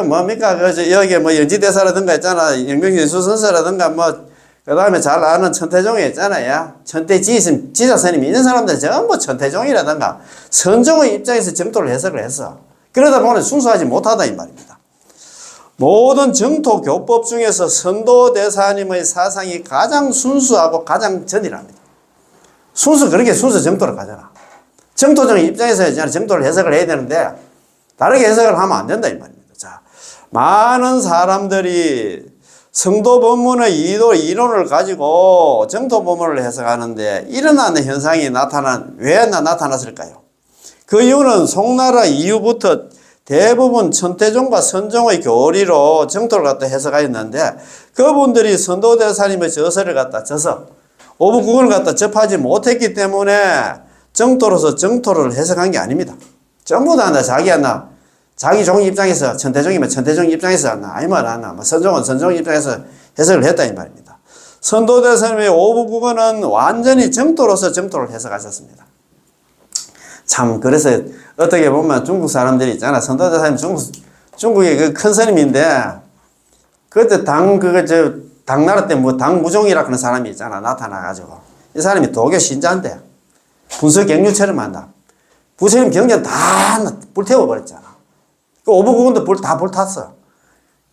뭡니까? 여기 연지대사라든가 있잖아. 영명예수선사라든가 그 다음에 잘 아는 천태종이 있잖아요. 지자스님이 있는 사람들 전부 천태종이라든가 선종의 입장에서 정토를 해석을 했어. 그러다 보니 순수하지 못하다 이 말입니다. 모든 정토 교법 중에서 선도대사님의 사상이 가장 순수하고 가장 전이랍니다. 그렇게 순수 정토를 가잖아. 정토종의 입장에서 정토를 해석을 해야 되는데 다르게 해석을 하면 안 된다 이 말입니다. 자, 많은 사람들이 성도 법문의 이론을 가지고 정토 법문을 해석하는데 일어나는 현상이 왜 나타났을까요? 그 이유는 송나라 이후부터 대부분 천태종과 선종의 교리로 정토를 갖다 해석하였는데 그분들이 선도대사님의 저서를 갖다 오부국을 갖다 접하지 못했기 때문에 정토로서 정토를 해석한 게 아닙니다. 전부 다 자기 종 입장에서 천태종이면 천태종 입장에서 아니면 선종은 선종 입장에서 해석을 했다 이 말입니다. 선도대사님의 오부국어는 완전히 정토로서 정토를 해석하셨습니다. 참 그래서 어떻게 보면 중국 사람들이 있잖아. 선도대사님 중국의 그 큰 스님인데 그때 당나라 때 당무종이라 그런 사람이 있잖아. 나타나가지고 이 사람이 도교 신자인데 분석경류처럼 한다. 부처님 경전 다 불태워버렸잖아. 그 오부국원도 다 불탔어.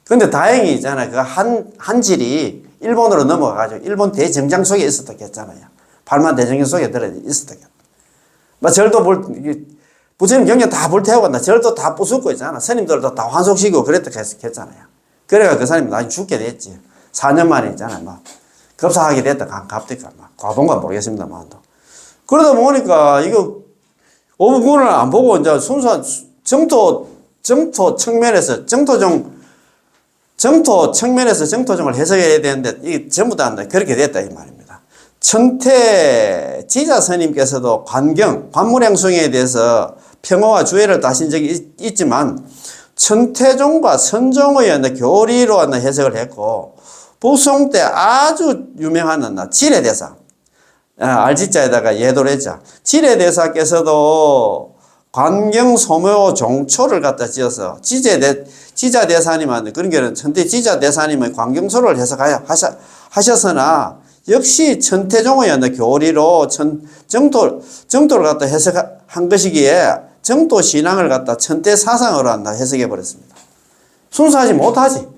근데 다행히 있잖아요. 그 한질이 일본으로 넘어가가지고 일본 대정장 속에 있었다고 했잖아요. 팔만 대정경 속에 들어 있었다고. 막 절도 부처님 경전 다 불태우고 나 절도 다 부수고 있잖아. 스님들도 다 환속시키고 그랬다 했잖아요. 그래가 그 사람이 나중에 죽게 됐지. 4년 만에 있잖아요. 막 급사하게 됐다. 갑니까? 막 과본가 모르겠습니다만. 그러다 보니까 이거 오분을 안 보고 이제 순수한 정토 측면에서 정토 측면에서 정토정을 해석해야 되는데 이게 전부 다 그렇게 됐다 이 말입니다. 천태 지자 스님께서도 관물행숭에 대해서 평어와 주의를 따신 적이 있지만 천태종과 선종의 교리로 해석을 했고 북송 때 아주 유명한 지례대사 알지자에다가 예도를 했죠. 지례대사께서도 관경소묘 종초를 갖다 지어서 지자대사님한테 그런 게는 천태 지자대사님의 관경소를 해석하셨으나 역시 천태종의 교리로 정토를 갖다 해석한 것이기에 정토 신앙을 갖다 천태 사상으로 해석해 버렸습니다. 순수하지 못하지.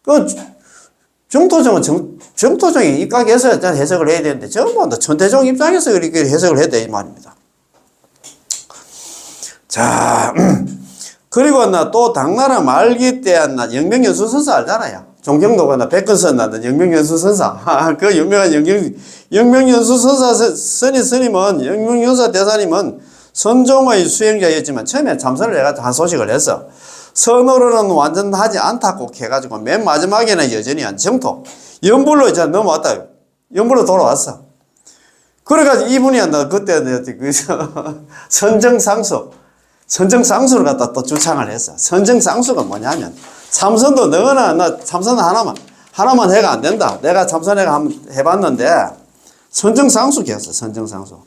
그 정토종이 입각해서 해석을 해야 되는데 전부 천태종 입장에서 이렇게 해석을 해야 돼 이 말입니다. 자, 그리고 또 당나라 말기 때 영명연수선사 알잖아요. 종경도가 백근선 영명연수선사. 그 유명한 영명연수선사 스님은 영명연사 대사님은 선종의 수행자였지만 처음에 참선을 해가지고 한 소식을 해서 선으로는 완전 하지 않다고 해가지고 맨 마지막에는 여전히 정토 연불로 이제 넘어왔다. 연불로 돌아왔어. 그래가지고 이분이 그때 선정상수를 갖다 또 주창을 했어. 선정상수가 뭐냐면 참선도 너나 참선 하나만 해가 안 된다. 내가 참선해가 한번 해봤는데 선정상수 했어. 선정상수.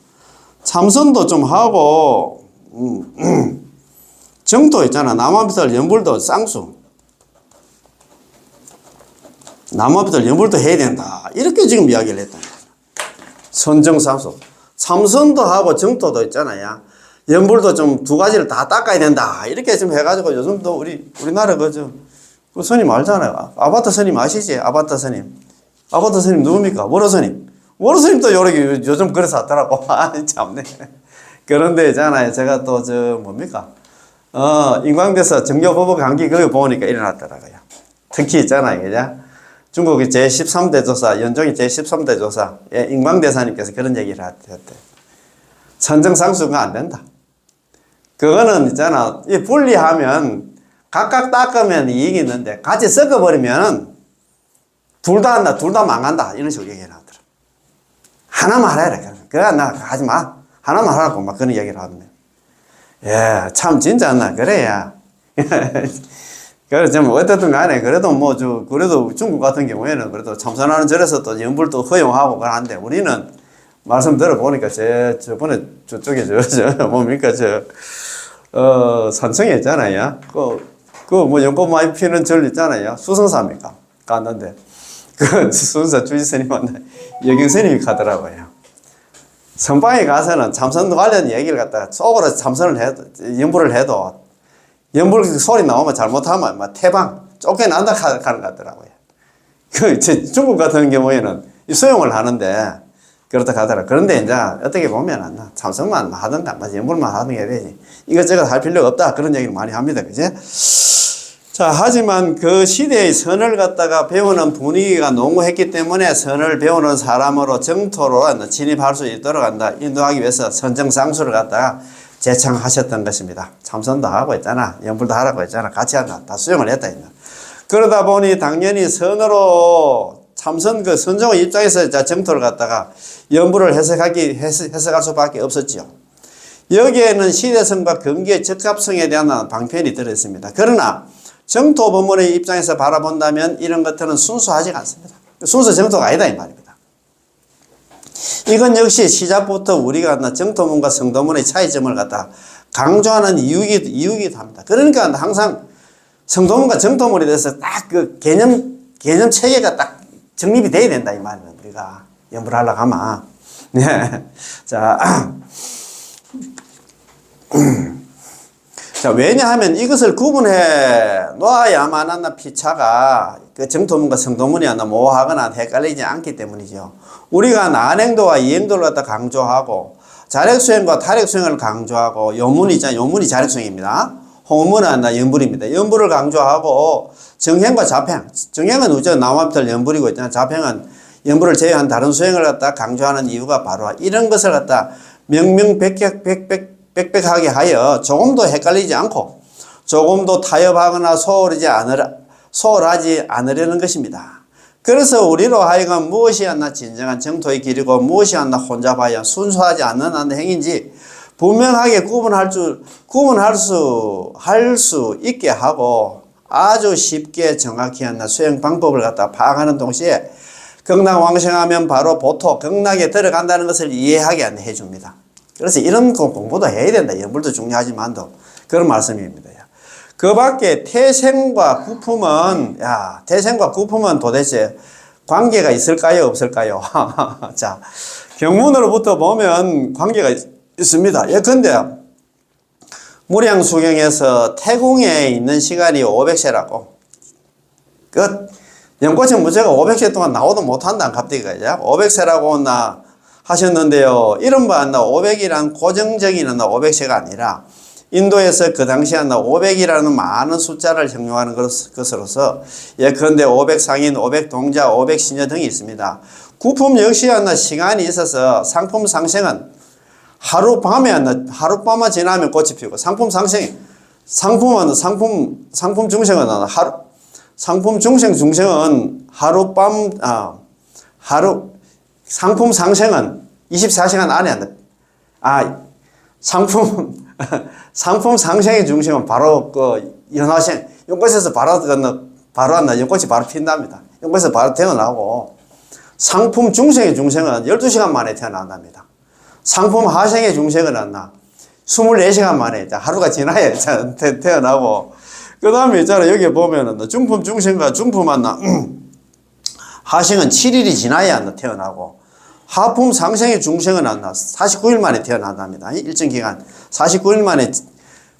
참선도 좀 하고 정도 있잖아. 남아비들 연불도 쌍수. 남아비들 연불도 해야 된다. 이렇게 지금 이야기를 했다. 선정상수. 참선도 하고 정도도 있잖아요. 연불도 좀 두 가지를 다 닦아야 된다. 이렇게 좀 해가지고 요즘도 우리나라 그 스님 알잖아요. 아바타 스님 아시지? 아바타 스님. 아바타 스님 누굽니까? 워로 스님. 워로 스님도 요즘 그래서 왔더라고. 참네. 그런데 있잖아요. 제가 또 뭡니까? 인광대사 정교보복 강기 그거 보니까 일어났더라고요. 특히 있잖아요. 그죠? 중국의 제13대 조사, 연종이 제13대 조사, 인광대사님께서 그런 얘기를 했대. 선정상수가 안 된다. 그거는 있잖아. 분리하면 각각 닦으면 이익이 있는데 같이 섞어버리면 둘 다 망한다. 이런 식으로 얘기를 하더라. 하나만 해라. 그래, 나 하지 마. 하나만 하라고 막 그런 얘기를 하던데. 예, 참 진짜 그래야. 그래, 좀 어쨌든 간에 그래도 그래도 중국 같은 경우에는 그래도 참선하는 절에서 또 연불도 허용하고 그러는데 우리는 말씀 들어보니까 저번에 저쪽에 뭡니까 산청에 있잖아요. 연꽃 많이 피는 절 있잖아요. 수성사입니까? 갔는데 수성사 주지스님한테 여경스님이 가더라고요. 선방에 가서는 참선 관련 얘기를 갖다가 속으로 참선을 해도 연불을 해도 연불 소리 나오면 잘못하면 막 태방 쫓겨난다 하는 것 같더라고요. 중국 같은 경우에는 수용을 하는데 그렇다 하더라. 그런데 이제 어떻게 보면 참선만 하든가 연불만 하든가 되지. 이것저것 할 필요가 없다. 그런 얘기를 많이 합니다. 그지? 자, 하지만 그 시대의 선을 갖다가 배우는 분위기가 농후했기 때문에 선을 배우는 사람으로 정토로 진입할 수 있도록 인도하기 위해서 선정상수를 갖다가 제창하셨던 것입니다. 참선도 하고 있잖아. 연불도 하라고 했잖아. 같이 한다. 다 수용을 했다. 그러다 보니 당연히 선으로 참선 선종의 입장에서 정토를 갖다가 연불을 해석할 수밖에 없었지요. 여기에는 시대성과 경기의 적합성에 대한 방편이 들어있습니다. 그러나 정토 법문의 입장에서 바라본다면 이런 것들은 순수하지 않습니다. 순수 정토가 아니다 이 말입니다. 이건 역시 시작부터 우리가 정토문과 성도문의 차이점을 갖다 강조하는 이유이기도 합니다. 그러니까 항상 성도문과 정토문에 대해서 딱 그 개념 체계가 딱 정립이 돼야 된다 이 말이에요. 우리가 연불하려고 하면. 네. 자, 왜냐하면 이것을 구분해 놓아야만 피차가 그 정토문과 성도문이 모호하거나 헷갈리지 않기 때문이죠. 우리가 난행도와 이행도를 갖다 강조하고 자력수행과 타력수행을 강조하고 요문이 있잖아요. 요문이 자력수행입니다. 홍문은 연불입니다. 연불을 강조하고 정행과 자평. 정행은 우선 나무앞들 연불이고 있잖아요. 자평은 연불을 제외한 다른 수행을 갖다 강조하는 이유가 바로 이런 것을 갖다 명명백백하게 하여 조금도 헷갈리지 않고 조금도 타협하거나 소홀하지 않으려는 것입니다. 그래서 우리로 하여금 무엇이었나 진정한 정토의 길이고 무엇이었나 혼잡하여 순수하지 않는 행인지 분명하게 구분할 수 있게 하고 아주 쉽게 정확히 한나 수행 방법을 갖다 파악하는 동시에 극락왕생하면 바로 보토 극락에 들어간다는 것을 이해하게 해줍니다. 그래서 이런 공부도 해야 된다. 연불도 중요하지만도 그런 말씀입니다. 그 밖에 태생과 구품은 도대체 관계가 있을까요? 없을까요? 자, 경문으로부터 보면 관계가 있습니다. 예컨대 무량수경에서 태궁에 있는 시간이 500세라고. 연꽃은 무죄가 500세 동안 나오도 못한다. 갑자기 500세라고 하셨는데요. 이른바 500이란 고정적인 500세가 아니라 인도에서 그 당시에 500이라는 많은 숫자를 형용하는 것으로서 예컨대 500상인, 500동자, 500시녀 등이 있습니다. 구품 역시 시간이 있어서 상품 상생은 하룻밤만 지나면 꽃이 피우고 상품 중생은 상품 상생은 24시간 안에 한다. 상품 상생의 중심은 바로 연화생, 연꽃에서 연꽃이 바로 핀답니다. 연꽃에서 바로 태어나고, 상품 중생의 중생은 12시간 만에 태어난답니다. 상품 하생의 중생은 24시간 만에 하루가 지나야 태어나고, 그 다음에 있잖아, 여기 보면은 중품 중생과 중품 하생은 7일이 지나야 태어나고, 하품 상생의 중생은 49일 만에 태어난답니다. 일정 기간 49일 만에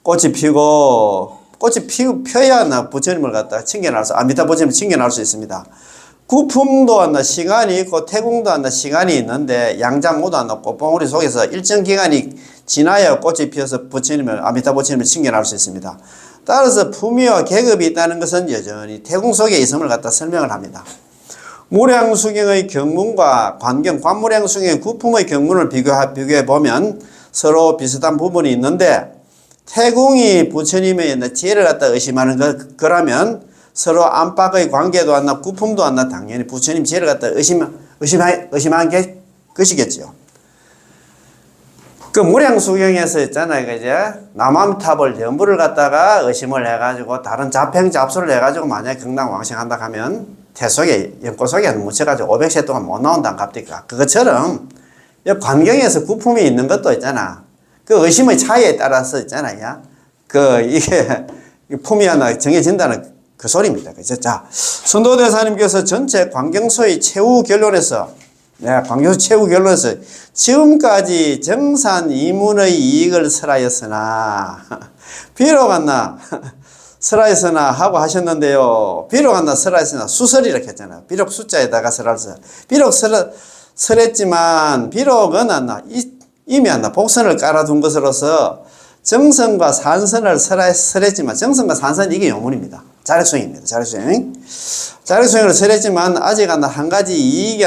꽃이 펴야 부처님을 갖다가 아미타 부처님을 칭견할 수 있습니다. 구품도 시간이 있고 태궁도 시간이 있는데 양장 모두 꽃봉오리 속에서 일정 기간이 지나야 꽃이 피어서 아미타 부처님을 칭견할 수 있습니다. 따라서 품위와 계급이 있다는 것은 여전히 태궁 속에 있음을 갖다 설명을 합니다. 무량수경의 경문과 관무량수경의 구품의 경문을 비교해 보면 서로 비슷한 부분이 있는데 태궁이 부처님의 지혜를 갖다 의심하는 거라면 서로 안팎의 관계도 구품도 당연히 부처님 지혜를 갖다 의심한 게 것이겠죠. 그 무량수경에서 있잖아요. 이제 남암탑을 연불을 갖다가 의심을 해가지고 다른 자평 잡수를 해가지고 만약에 극락왕생한다 하면 태속에, 연꽃 속에 묻혀가지고 500세 동안 못 나온다, 갑니까? 그것처럼, 관경에서 구품이 있는 것도 있잖아. 그 의심의 차이에 따라서 있잖아요. 이게, 품이 정해진다는 그 소리입니다. 그죠? 자, 선도대사님께서 전체 관경소의 최후 결론에서, 관경소 최후 결론에서 지금까지 정산 이문의 이익을 설하였으나, 비록 설하였으나 하고 하셨는데요. 비록 설하였으나 수설이라고 했잖아요. 비록 숫자에다가 설하였어요. 비록 설했지만 비록은 이미 복선을 깔아둔 것으로서 정선과 산선을 설했지만 정선과 산선 이게 요문입니다. 자력수행입니다. 자력수행을 설했지만 아직 한 가지 이익이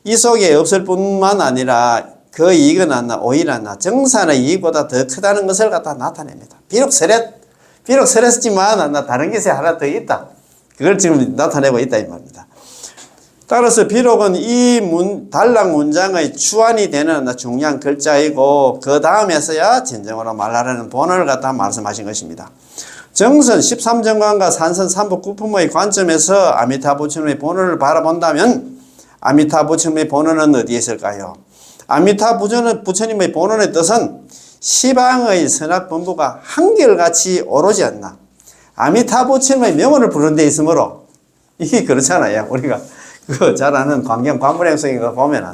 이 속에 없을 뿐만 아니라 그 이익은 오히려 정산의 이익보다 더 크다는 것을 갖다 나타냅니다. 비록 설했지만 다른 것이 하나 더 있다. 그걸 지금 나타내고 있다 이 말입니다. 따라서 비록은 이 단락 문장의 주안이 되는 중요한 글자이고 그 다음에서야 진정으로 말하라는 본원을 갖다 말씀하신 것입니다. 정선 13정관과 산선 3부 구품의 관점에서 아미타 부처님의 본원을 바라본다면 아미타 부처님의 본원은 어디에 있을까요? 아미타 부처님의 본원의 뜻은 시방의 선악본부가 한결같이 오르지 않나. 아미타 부처님의 명언을 부른 데 있으므로 이게 그렇잖아요. 우리가 잘 아는 관무량성인 거 보면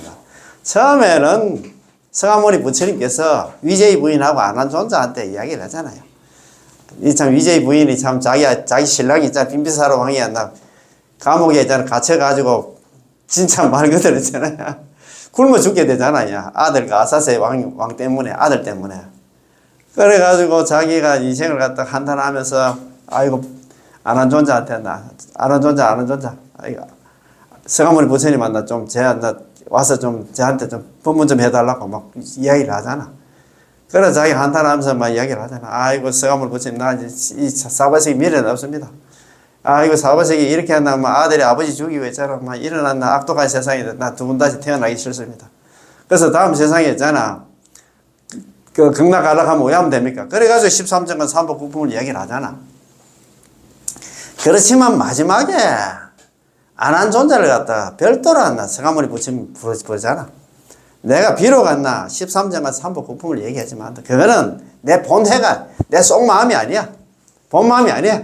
처음에는 서가모니 부처님께서 위제이 부인하고 안한존자한테 이야기를 하잖아요. 위제이 부인이 자기 신랑이 빈비사로 왕이 감옥에 갇혀가지고 진짜 말 그대로 있잖아요. 굶어 죽게 되잖아요. 아들과 아사스의 왕 때문에, 아들 때문에. 그래가지고 자기가 인생을 갖다 한탄하면서, 아이고, 아는 존자한테 아는 존자. 아이고, 성아모니 부처님 만나 좀, 와서 좀, 저한테 좀 법문 좀 해달라고 막 이야기를 하잖아. 그래서 자기 한탄하면서 막 이야기를 하잖아. 아이고, 성아모니 부처님, 나 이제 이 사바세계 미래는 없습니다. 아이고, 사바세계 이렇게 한다면 아들이 아버지 죽이고 있잖아. 막 일어났나 악독한 세상에 나 두 번 다시 태어나기 싫습니다. 그래서 다음 세상에 있잖아. 그 극락가락하면 왜 하면 됩니까? 그래가지고 13정간 삼법국품을 이야기를 하잖아. 그렇지만 마지막에 안한 존재를 갖다가 별도로 한나 성아모니 부처님 부르잖아. 내가 비록 한나 13정간 삼법국품을 얘기하지만 그거는 내 본해가 내 속마음이 아니야. 본마음이 아니야.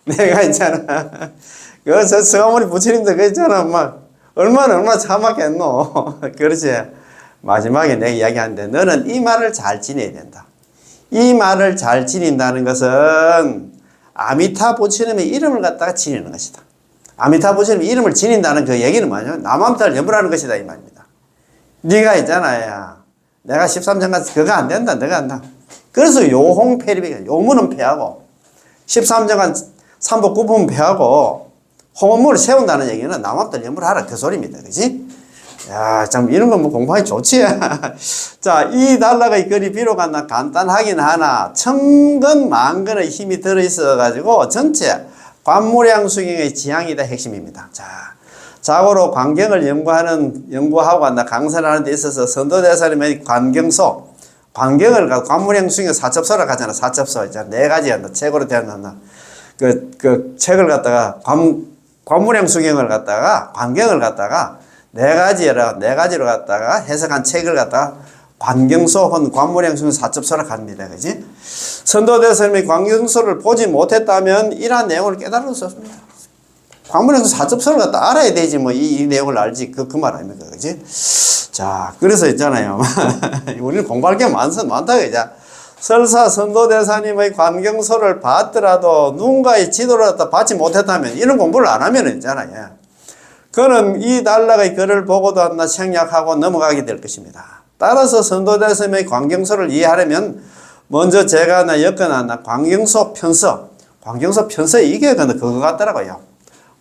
내가 있잖아. 그래서 성아모니 부처님도 그 있잖아. 막 얼마나 참았겠노. 그렇지. 마지막에 내가 이야기하는데 너는 이 말을 잘 지내야 된다. 이 말을 잘 지닌다는 것은 아미타 부처님의 이름을 갖다가 지니는 것이다. 아미타 부처님의 이름을 지닌다는 그 얘기는 뭐냐면 남함탈 염불하는 것이다 이 말입니다. 네가 있잖아. 내가 13정간 그거 안 된다. 너가 한다. 그래서 요홍패리비가 요문은 패하고 13정간 삼법구품 패하고 홍문을 세운다는 얘기는 남함탈 염불하라 그 소리입니다. 그지? 야, 참, 이런 건 뭐 공부하기 좋지. 자, 이 달러가 글이 비록 하나 간단하긴 하나, 천건, 만건의 힘이 들어있어가지고 전체 관무량수경의 지향이 다 핵심입니다. 자, 자고로 광경을 연구하고 한다, 강사를 하는 데 있어서 선도대사님의 관경소, 광경을 관무량수경 사첩소라 하잖아, 사첩소. 자, 네 가지 한다, 책으로 되었나. 그 책을 갖다가, 관무량수경을 갖다가, 광경을 갖다가, 네 가지로 갖다가 해석한 책을 갖다가 관경소 혹은 관무량수경 사첩소라 합니다. 그지? 선도대사님의 관경소를 보지 못했다면 이러한 내용을 깨달을 수 없습니다. 관무량수경 사첩소를 갖다 알아야 되지 뭐 이 내용을 알지 그 말 아닙니까? 그지? 자, 그래서 있잖아요. 우리는 공부할 게 많다 그죠? 설사 선도대사님의 관경소를 봤더라도 누군가의 지도를 갖다 받지 못했다면 이런 공부를 안 하면 있잖아요. 그는 이 달락의 글을 보고도 한나 생략하고 넘어가게 될 것입니다. 따라서 선도대사님의 관경소를 이해하려면 먼저 제가 엮어놨나 관경소 편서 이게 그거 같더라고요.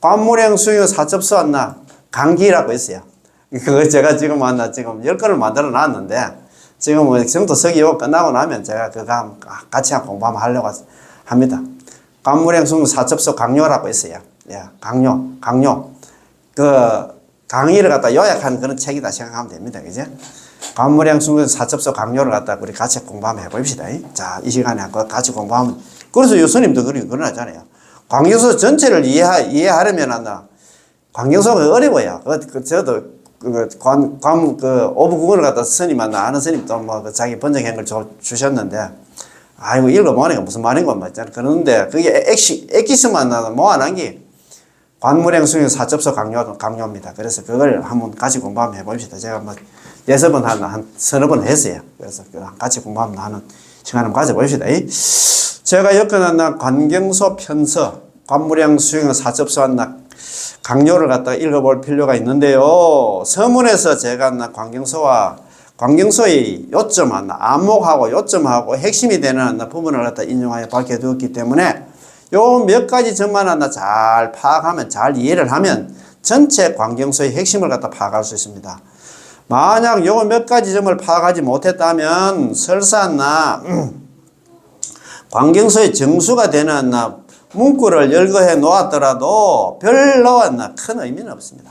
관무량수경 사첩소 한나 강기라고 있어요. 그거 제가 지금 10건을 만들어 놨는데 지금 정도 서기호 끝나고 나면 제가 그거 같이 공부 한번 하려고 합니다. 관무량수경 사첩소 강요라고 있어요. 예, 강요. 그 강의를 갖다 요약한 그런 책이다 생각하면 됩니다. 그죠? 관무량수경 사첩소 강요를 갖다 우리 같이 공부 한번 해봅시다. 자, 이 시간에 같이 공부하면 그래서 요스님도 그러잖아요. 관경소 전체를 이해하려면 한다. 관경소가 어려워요. 저도 오부국어를 갖다 스님 만나 아는 스님도 뭐 자기 번역한 걸 주셨는데 아이고 읽어보니까 무슨 말인가 맞잖아. 그런데 그게 엑기스만 모아놓은 게 관무량수경 사첩소 강요입니다. 그래서 그걸 한번 같이 공부 한번 해봅시다. 제가 뭐 6번 한 서너 번 했어요. 그래서 같이 공부 한번 하는 시간 한번 가져봅시다. 제가 엮어놨나 관경소 편서, 관무량수경 사첩소 한나 강요를 갖다가 읽어볼 필요가 있는데요. 서문에서 제가 관경소의 요점 한나 안목하고 요점하고 핵심이 되는 부분을 갖다 인용하여 밝혀두었기 때문에 요 몇 가지 점만 하나 잘 파악하면, 잘 이해를 하면 전체 관경소의 핵심을 갖다 파악할 수 있습니다. 만약 요 몇 가지 점을 파악하지 못했다면 설사 관경소의 정수가 되는 문구를 열거해 놓았더라도 별로 큰 의미는 없습니다.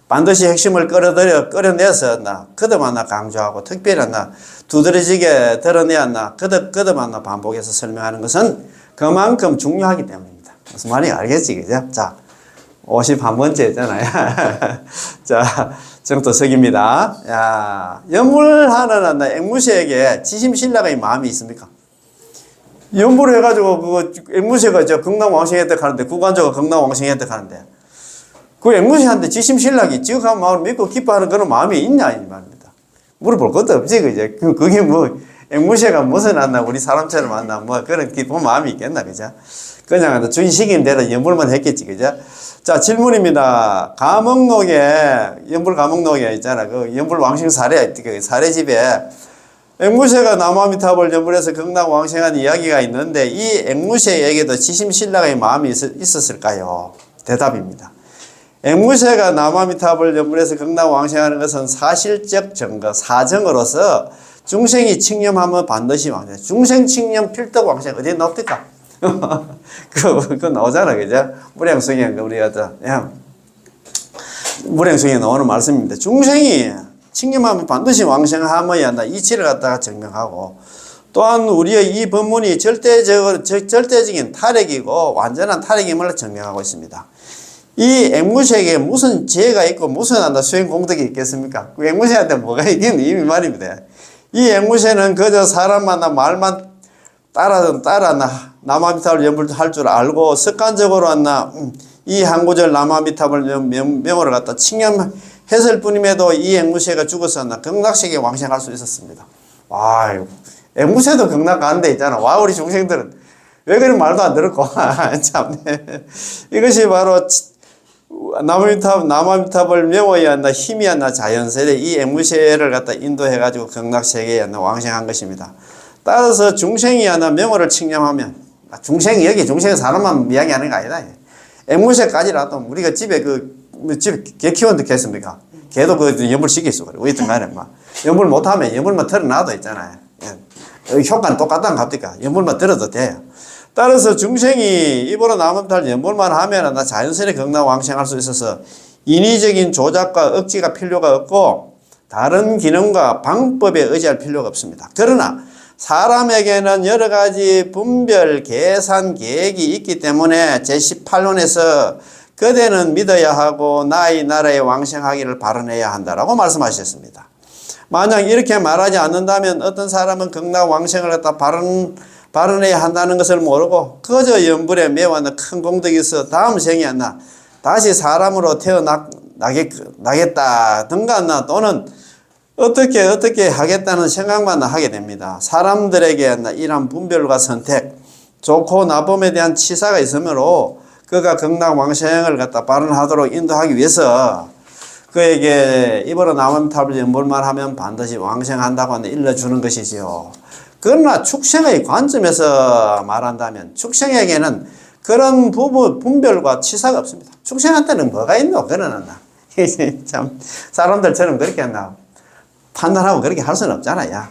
반드시 핵심을 끌어내서 거듭 강조하고 특별히 두드러지게 드러내야 거듭 반복해서 설명하는 것은 그만큼 중요하기 때문입니다. 무슨 말인지 알겠지, 그죠? 자, 51번째잖아요. 자, 정토석입니다. 야, 연물하는 앵무새에게 지심신라의 마음이 있습니까? 연물을 해가지고, 앵무새가 극락왕생 획득하는데, 구관조가 극락왕생 획득하는데, 그 앵무새한테 지심신락이 지극한 마음을 믿고 기뻐하는 그런 마음이 있냐, 이 말입니다. 물어볼 것도 없지, 그죠? 그게 뭐, 앵무새가 무슨 안나 우리 사람처럼 안나 뭐 그런 기쁜 마음이 있겠나 그죠? 그냥 주인시키는 대로 연불만 했겠지 그죠? 자 질문입니다. 감흥록에 연불 감흥록에 있잖아 그 연불 왕생 사례 그 사례집에 앵무새가 나무아미타불 연불해서 극락 왕생한 이야기가 있는데 이 앵무새에게도 지심신랑의 마음이 있었을까요? 대답입니다. 앵무새가 나무아미타불 연불해서 극락 왕생하는 것은 사실적 증거, 사정으로서 중생이 칙념하면 반드시 왕생. 중생 칙념 필덕 왕생 어디에 나옵니까? 그거 나오잖아, 그죠? 무량성에 우리가 무량성에 나오는 말씀입니다. 중생이 칙념하면 반드시 왕생함어야 한다. 이치를 갖다가 증명하고 또한 우리의 이 법문이 절대적인 탈핵이고 완전한 탈핵임을 증명하고 있습니다. 이 앵무새에게 무슨 죄가 있고 무슨 수행 공덕이 있겠습니까? 그 앵무새한테 뭐가 있겠니? 이 말입니다. 이 앵무새는 그저 사람 만나 말만 따라 나무아미타불 연불할 줄 알고 습관적으로 이 한 구절 나무아미타불 명호를 갖다 칙념했을 뿐임에도 이 앵무새가 죽어서 극락세계에 왕생할 수 있었습니다. 와, 앵무새도 극락 가는 데 있잖아. 와, 우리 중생들은 왜 그런 말도 안 들었고. 참네. 이것이 바로 나무아미타불 명호에 힘이 자연세대 이 앵무새를 갖다 인도해가지고 극락세계에 왕생한 것입니다. 따라서 중생이 명호를 칙념하면 중생이 여기 중생 사람만 이야기하는 거 아니다. 앵무새까지라도 우리가 집에 개 키우는데 겠습니까? 개도 연불 시켰어. 어쨌든 간에 연불 못하면 연불만 틀어놔도 있잖아요. 효과는 똑같다는 겁니까? 연불만 들어도 돼요. 따라서 중생이 입으로 나무아미타불 연불만 하면 자연스레 극락 왕생할 수 있어서 인위적인 조작과 억지가 필요가 없고 다른 기능과 방법에 의지할 필요가 없습니다. 그러나 사람에게는 여러 가지 분별, 계산, 계획이 있기 때문에 제18논에서 그대는 믿어야 하고 나의 나라에 왕생하기를 바라내야 한다라고 말씀하셨습니다. 만약 이렇게 말하지 않는다면 어떤 사람은 극락 왕생을 갖다 바라내야 한다는 것을 모르고 그저 연불에 매우 큰 공덕이 있어 다음 생에 다시 사람으로 태어나겠다든가 또는 어떻게 하겠다는 생각만 하게 됩니다. 사람들에게 이러한 분별과 선택, 좋고 나쁨에 대한 치사가 있으므로 그가 극락 왕생을 갖다 발언하도록 인도하기 위해서 그에게 입으로 나무아미타불 연불만 하면 반드시 왕생한다고 일러주는 것이지요. 그러나 축생의 관점에서 말한다면 축생에게는 그런 분별과 치사가 없습니다. 축생한테는 뭐가 있노? 그러나 참 사람들처럼 그렇게 판단하고 그렇게 할 수는 없잖아요.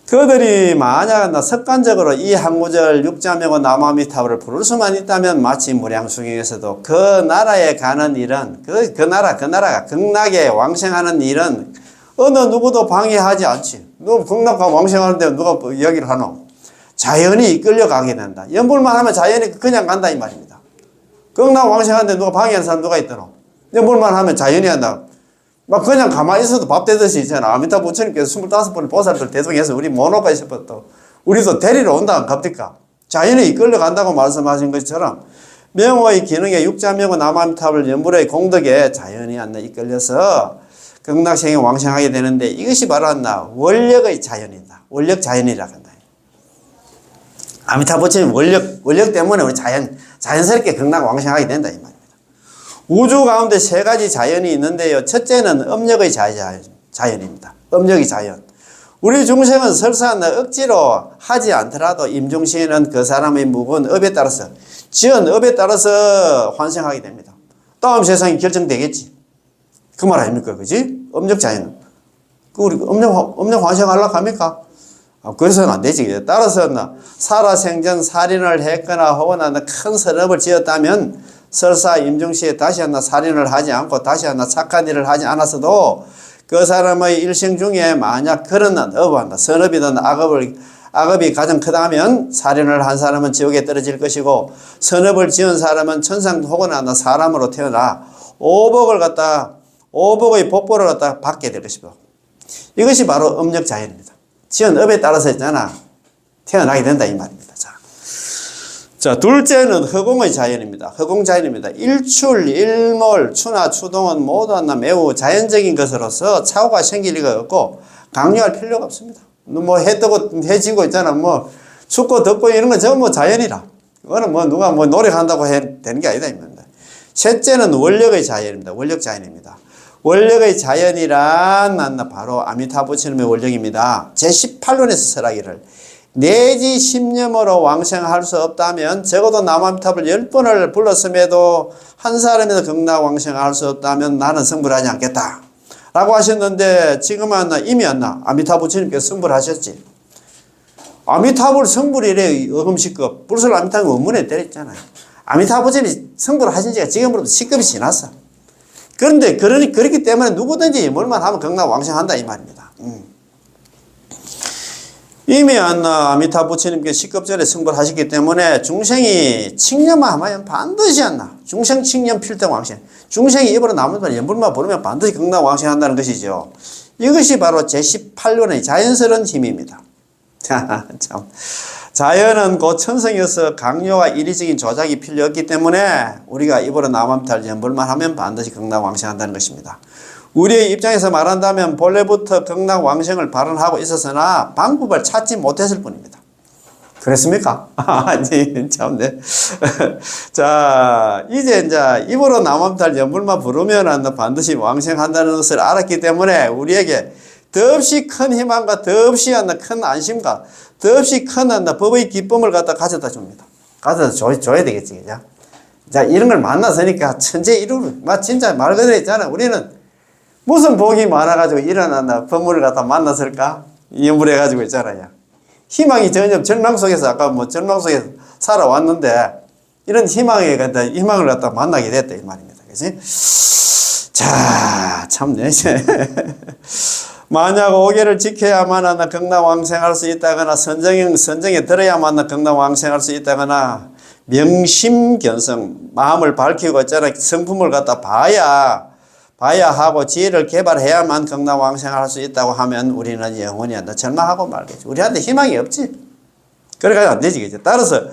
그들이 만약 습관적으로 이 한 구절 육자명호 나무아미타불을 부를 수만 있다면 마치 무량수경에서도 그 나라에 가는 일은 그 나라가 극락에 왕생하는 일은 어느 누구도 방해하지 않지. 너 극락 왕생하는데 누가 이야기를 하노? 자연이 이끌려가게 된다. 연불만 하면 자연이 그냥 간다 이 말입니다. 극락 왕생하는데 누가 방해하는 사람 누가 있더노? 연불만 하면 자연이 한다. 그냥 가만히 있어도 밥 되듯이 있잖아. 아미타 부처님께서 25번의 보살들 대동해서 우리 모노가 있었던 우리도 데리러 온다. 갑니까? 자연이 이끌려 간다고 말씀하신 것처럼 명호의 기능에 육자명호 나무아미타불 연불의 공덕에 자연이 이끌려서 극락생에 왕생하게 되는데 이것이 바로 원력의 자연이다. 원력 자연이라 한다. 아미타 부처님 원력 때문에 우리 자연스럽게 극락 왕생하게 된다 이 말입니다. 우주 가운데 세 가지 자연이 있는데요. 첫째는 음력의 자연입니다. 음력의 자연. 우리 중생은 설사 억지로 하지 않더라도 임종시에는 그 사람의 묵은 업에 따라서 지은 업에 따라서 환생하게 됩니다. 다음 세상이 결정되겠지. 그 말 아닙니까? 그지? 음력 자연. 우리 음력 환생하려고 합니까? 그래서는 안 되지. 따라서 살아생전 살인을 했거나 혹은 큰 선업을 지었다면 설사 임종시에 다시 살인을 하지 않고 다시 착한 일을 하지 않았어도 그 사람의 일생 중에 만약 그런 선업이든 악업이 가장 크다면 살인을 한 사람은 지옥에 떨어질 것이고 선업을 지은 사람은 천상 혹은 사람으로 태어나 오복의 복보를 받게 될 것이고 이것이 바로 음력 자연입니다. 지은 업에 따라서 태어나게 된다 이 말입니다. 자, 둘째는 허공의 자연입니다. 허공 자연입니다. 일출, 일몰, 추나 추동은 모두 매우 자연적인 것으로서 착오가 생길 리가 없고 강요할 필요가 없습니다. 뭐 해 뜨고 해 지고 있잖아. 뭐 춥고 덥고 이런 건 전부 자연이라. 그거는 뭐 누가 뭐 노력한다고 되는 게 아니다 이 말입니다. 셋째는 원력의 자연입니다. 원력 자연입니다. 원력의 자연이란 바로 아미타 부처님의 원력입니다. 제18론에서 설하기를 내지 10념으로 왕생할 수 없다면 적어도 남아미타불 10번을 불렀음에도 한 사람에서 극락 왕생할 수 없다면 나는 성불하지 않겠다 라고 하셨는데 지금은 이미 아미타 부처님께서 성불하셨지. 아미타불 성불이래. 어금시급 불설 아미타불 원문에 때렸잖아요. 아미타 부처님이 성불하신 지가 지금으로부터 10급이 지났어. 그런데 그렇기 때문에 누구든지 뭘만 하면 극락 왕생한다 이 말입니다. 이미 아미타 부처님께 10급 전에 성불하셨기 때문에 중생이 칙념만 하면 반드시 중생 칙념 필등 왕생. 중생이 입으로 남은 연불만 부르면 반드시 극락 왕생한다는 것이죠. 이것이 바로 제18론의 자연스러운 힘입니다. 참. 자연은 곧 천성이어서 강요와 이리적인 조작이 필요 없기 때문에 우리가 입으로 남암탈 연불만 하면 반드시 극락 왕생한다는 것입니다. 우리의 입장에서 말한다면 본래부터 극락 왕생을 발언하고 있었으나 방법을 찾지 못했을 뿐입니다. 그랬습니까? 아니, 참네. 자, 이제 입으로 남암탈 연불만 부르면 반드시 왕생한다는 것을 알았기 때문에 우리에게 더없이 큰 희망과 더없이 큰 안심과 더없이 큰 법의 기쁨을 가져다 줍니다. 가져다 줘야 되겠지, 그죠? 자, 이런 걸 만났으니까 천재 이루를, 진짜 말 그대로 있잖아. 우리는 무슨 복이 많아가지고 일어난다, 법문을 갖다 만났을까? 연불해가지고 있잖아요. 희망이 전혀 절망 속에서, 아까 절망 속에서 살아왔는데, 이런 희망을 갖다 만나게 됐다, 이 말입니다. 그지? 자, 참네. 만약 5계를 지켜야만 극락 왕생할 수 있다거나 선정에 들어야만 극락 왕생할 수 있다거나 명심견성 마음을 밝히고 있잖아. 성품을 갖다 봐야 하고 지혜를 개발해야만 극락 왕생할 수 있다고 하면 우리는 영원히 절망하고 말겠지. 우리한테 희망이 없지. 그래가지고 안 되지. 그죠? 따라서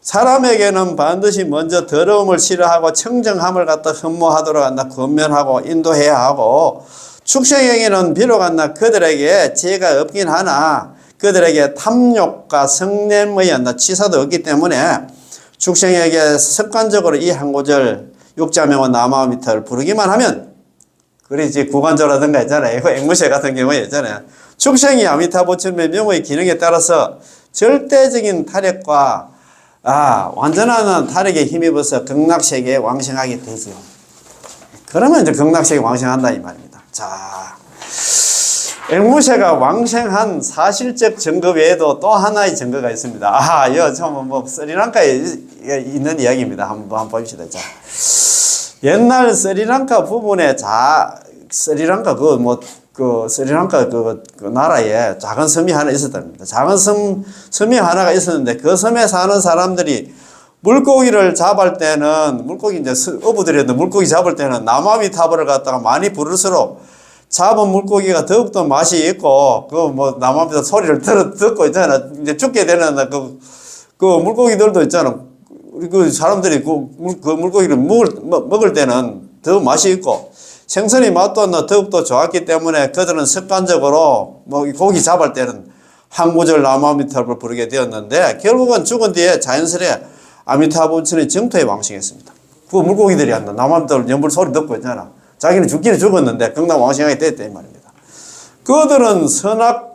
사람에게는 반드시 먼저 더러움을 싫어하고 청정함을 갖다 흠모하도록 권면하고 인도해야 하고 축생에게는 비록 그들에게 죄가 없긴 하나 그들에게 탐욕과 성냄의 치사도 없기 때문에 축생에게 습관적으로 이 한 구절 육자명화 남아미타를 부르기만 하면 그러지 구간조라든가 있잖아요. 이거 앵무새 같은 경우에 있잖아요. 축생이 아미타 부처님의 명의 기능에 따라서 절대적인 타력과 완전한 타력에 힘입어서 극락세계에 왕생하게 되죠. 그러면 이제 극락세계에 왕생한다 이 말입니다. 자, 앵무새가 왕생한 사실적 증거 외에도 또 하나의 증거가 있습니다. 이거 좀 스리랑카에 있는 이야기입니다. 한번 봅시다. 자, 옛날 스리랑카 부분에 스리랑카 스리랑카 그 나라에 작은 섬이 하나 있었답니다. 작은 섬이 하나가 있었는데 그 섬에 사는 사람들이 물고기를 잡을 때는 어부들이 물고기 잡을 때는 남아미타불을 갖다가 많이 부를수록 잡은 물고기가 더욱더 맛이 있고 남아미타 소리를 듣고 있잖아. 이제 죽게 되는 그 물고기들도 있잖아. 그 사람들이 그 물고기를 먹을 때는 더 맛이 있고 생선의 맛도 더욱더 좋았기 때문에 그들은 습관적으로 고기 잡을 때는 한 구절 남아미타불을 부르게 되었는데 결국은 죽은 뒤에 자연스레 아미타 부처님의 정토에 왕생했습니다. 그 물고기들이 남아미타불 연불 소리 듣고 있잖아. 자기는 죽기는 죽었는데 극락 왕생하게 됐다 이 말입니다. 그들은 선악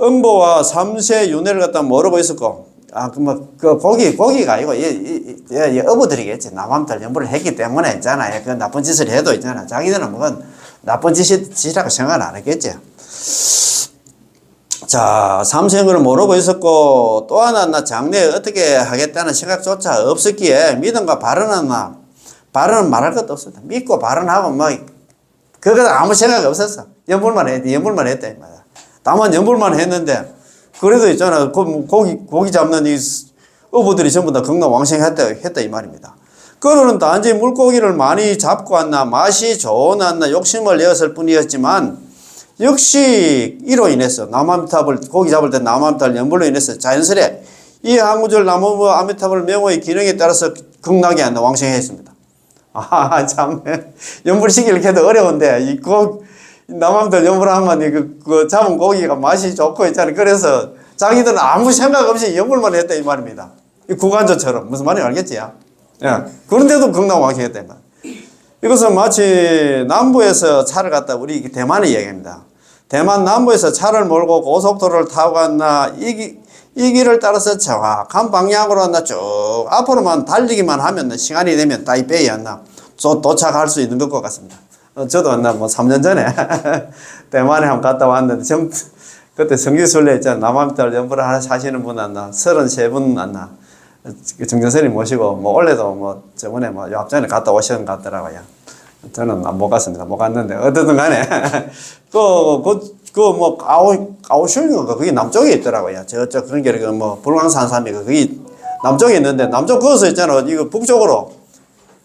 음보와 삼세 윤회를 갖다 모르고 있었고 고기가 아니고 어부들이겠지. 남아미타 연불을 했기 때문에 있잖아요. 그 나쁜 짓을 해도 있잖아. 자기들은 나쁜 짓이라고 생각을 안 했겠지. 자, 삼생을 모르고 있었고 또 하나 장래에 어떻게 하겠다는 생각조차 없었기에 믿음과 발언은 말할 것도 없었다. 믿고 발언하고 그거 아무 생각 없었어. 연불만 했다 이 말이야. 다만 연불만 했는데 그래도 있잖아. 고기 잡는 이 어부들이 전부 다 극락 왕생했다 이 말입니다. 그들은 단지 물고기를 많이 잡고 맛이 좋은 욕심을 내었을 뿐이었지만 역시 이로 인해서 고기 잡을 때 남아미타불 연불로 인해서 자연스레 이 한 구절 남아미타불 명호의 기능에 따라서 극락이 왕생했습니다. 참 연불시키기를 해도 어려운데 남한들 연불 하면 그 잡은 고기가 맛이 좋고 있잖아요. 그래서 자기들은 아무 생각 없이 연불만 했다 이 말입니다. 이 구간조처럼 무슨 말인지 알겠지? 예. 그런데도 건강왕성했다 이 말. 이것은 마치 남부에서 차를 갖다 우리 대만의 얘기입니다. 대만 남부에서 차를 몰고 고속도로를 타고 갔나 이 길을 따라서 정확한 방향으로 갔나 쭉 앞으로만 달리기만 하면 시간이 되면 타이베이 였나 도착할 수 있는 것 같습니다. 저도 뭐 3년 전에 대만에 한번 갔다 왔는데 그때 성지순례 있잖아. 남한달 연불을 하나 사시는 분 왔나 33분 왔나 정전선님 모시고 뭐 원래도 뭐 저번에 뭐 요 앞전에 갔다 오신 것 같더라고요. 저는 못 갔습니다. 못 갔는데 어쨌든 간에 뭐 까오슝인가 그게 남쪽에 있더라고요. 저쪽 그런 게 뭐 불광산삼이 그게 남쪽에 있는데 남쪽 거기서 있잖아. 이거 북쪽으로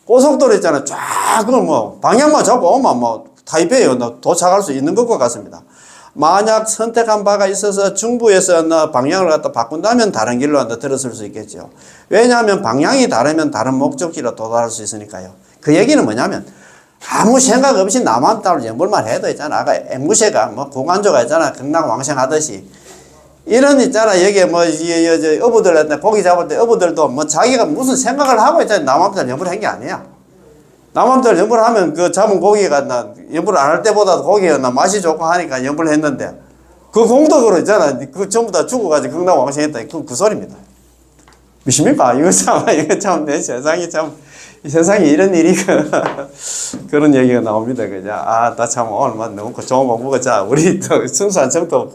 고속도로 있잖아. 쫙 그걸 뭐 방향만 잡고 오면 뭐 타이베이에 도착할 수 있는 것과 같습니다. 만약 선택한 바가 있어서 중부에서 방향을 갖다 바꾼다면 다른 길로 들어설 수 있겠죠. 왜냐하면 방향이 다르면 다른 목적지로 도달할 수 있으니까요. 그 얘기는 뭐냐면 아무 생각 없이 남한 따로 연불만 해도 있잖아. 아까 앵무새가 뭐 공안조가 있잖아. 극락왕생하듯이 이런 있잖아. 여기에 뭐 어부들 고기 잡을 때 어부들도 뭐 자기가 무슨 생각을 하고 있잖아. 남한 따로 연불한 게 아니야. 남한들 연불하면 그 잡은 고기가 연불 안 할 때보다 고기가 맛이 좋고 하니까 연불했는데 그 공덕으로 있잖아. 그 전부 다 죽어가지고 극락왕생했다. 그 소리입니다. 믿습니까? 이거 참 내 세상이 참 이 세상에 이런 일이 그런 얘기가 나옵니다. 그죠? 나 참 오늘 너무 좋은 공부가 자 우리 또 순수한 정토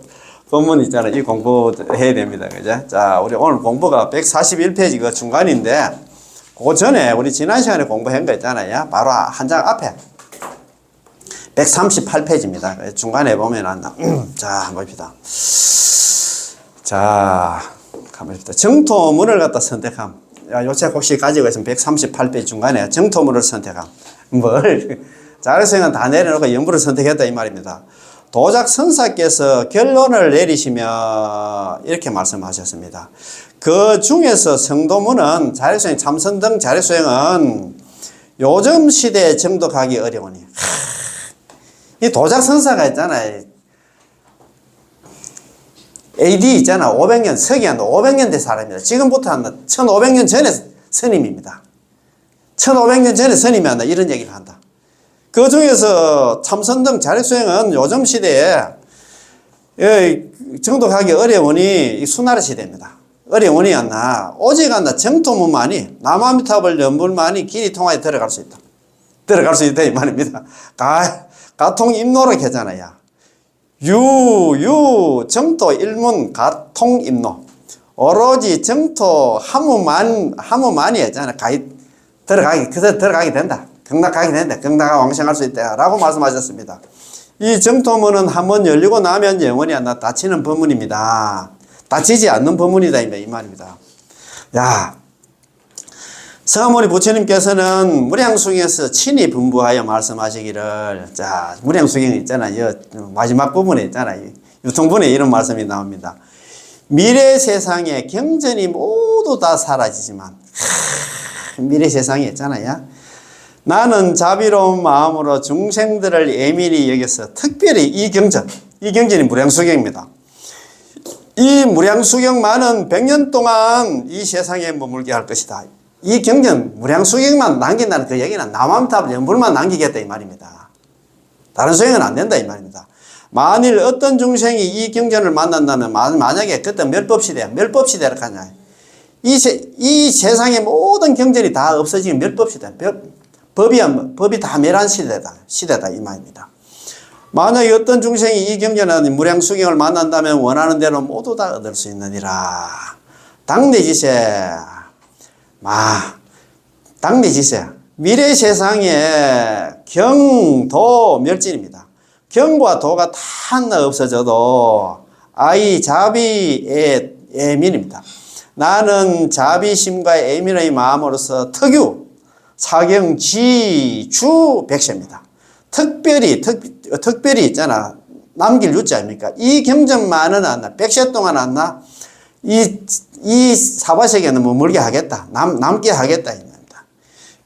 본문 있잖아. 이 공부 해야 됩니다. 그죠? 자 우리 오늘 공부가 141페이지 그 중간인데. 그 전에 우리 지난 시간에 공부한 거 있잖아요. 바로 한 장 앞에 138페이지입니다. 중간에 보면 자, 봅시다. 자, 가만있다. 정토문을 갖다 선택함. 요 책 혹시 가지고 있으면 138페이지 중간에 정토문을 선택함. 자료생은 다 내려놓고 연부를 선택했다 이 말입니다. 도작 선사께서 결론을 내리시며 이렇게 말씀하셨습니다. 그 중에서 성도문은 자료수행, 참선 등 자료수행은 요즘 시대에 정독하기 어려우니 이 도작 선사가 있잖아요. AD 있잖아. 500년, 서기한 500년 된 사람입니다. 지금부터 한다. 1500년 전에 스님입니다. 1500년 전에 스님이 한다. 이런 얘기를 한다. 그 중에서 참선 등 자력수행은 요즘 시대에 정독하기 어려우니 수나라 시대입니다. 어려우니 않나 오직 정토문만이 남아미탑을 연불만이 길이 통하여 들어갈 수 있다. 들어갈 수 있다 이 말입니다. 가통입노를 하잖아요. 정토 일문 가통입노 오로지 정토 하무만이 했잖아. 들어가게 된다. 극락하게 된다. 극락왕생할 수 있다. 라고 말씀하셨습니다. 이 정토문은 한번 열리고 나면 영원히 안 닫히는 법문입니다. 닫히지 않는 법문이다. 이 말입니다. 야, 성하모니 부처님께서는 무량수경에서 친히 분부하여 말씀하시기를, 자, 무량수경 있잖아요. 마지막 부분에 있잖아요. 유통분에 이런 말씀이 나옵니다. 미래 세상에 경전이 모두 다 사라지지만, 미래 세상에 있잖아요. 나는 자비로운 마음으로 중생들을 예민히 여겨서 특별히 이 경전이 무량수경입니다. 이 무량수경만은 100년 동안 이 세상에 머물게 할 것이다. 이 경전 무량수경만 남긴다는 그 얘기는 남암탑 연불만 남기겠다 이 말입니다. 다른 수행은 안 된다 이 말입니다. 만일 어떤 중생이 이 경전을 만난다면 만약에 그때 멸법시대라 하냐. 이 세상의 모든 경전이 다 없어지면 멸법시대. 법이 다 멸한 시대다 이 말입니다. 만약에 어떤 중생이 이 경전하는 무량수경을 만난다면 원하는 대로 모두 다 얻을 수 있느니라. 당내지세 미래 세상에 경도 멸진입니다. 경과 도가 다 없어져도 아이 자비의 애민입니다. 나는 자비심과 애민의 마음으로서 특유 사경지주 백세입니다. 특별히 있잖아. 남길 유자 아닙니까? 이 경전만은 안나. 100세 동안 안나. 이 사바세계는 머물게 하겠다. 남게 하겠다. 입니다.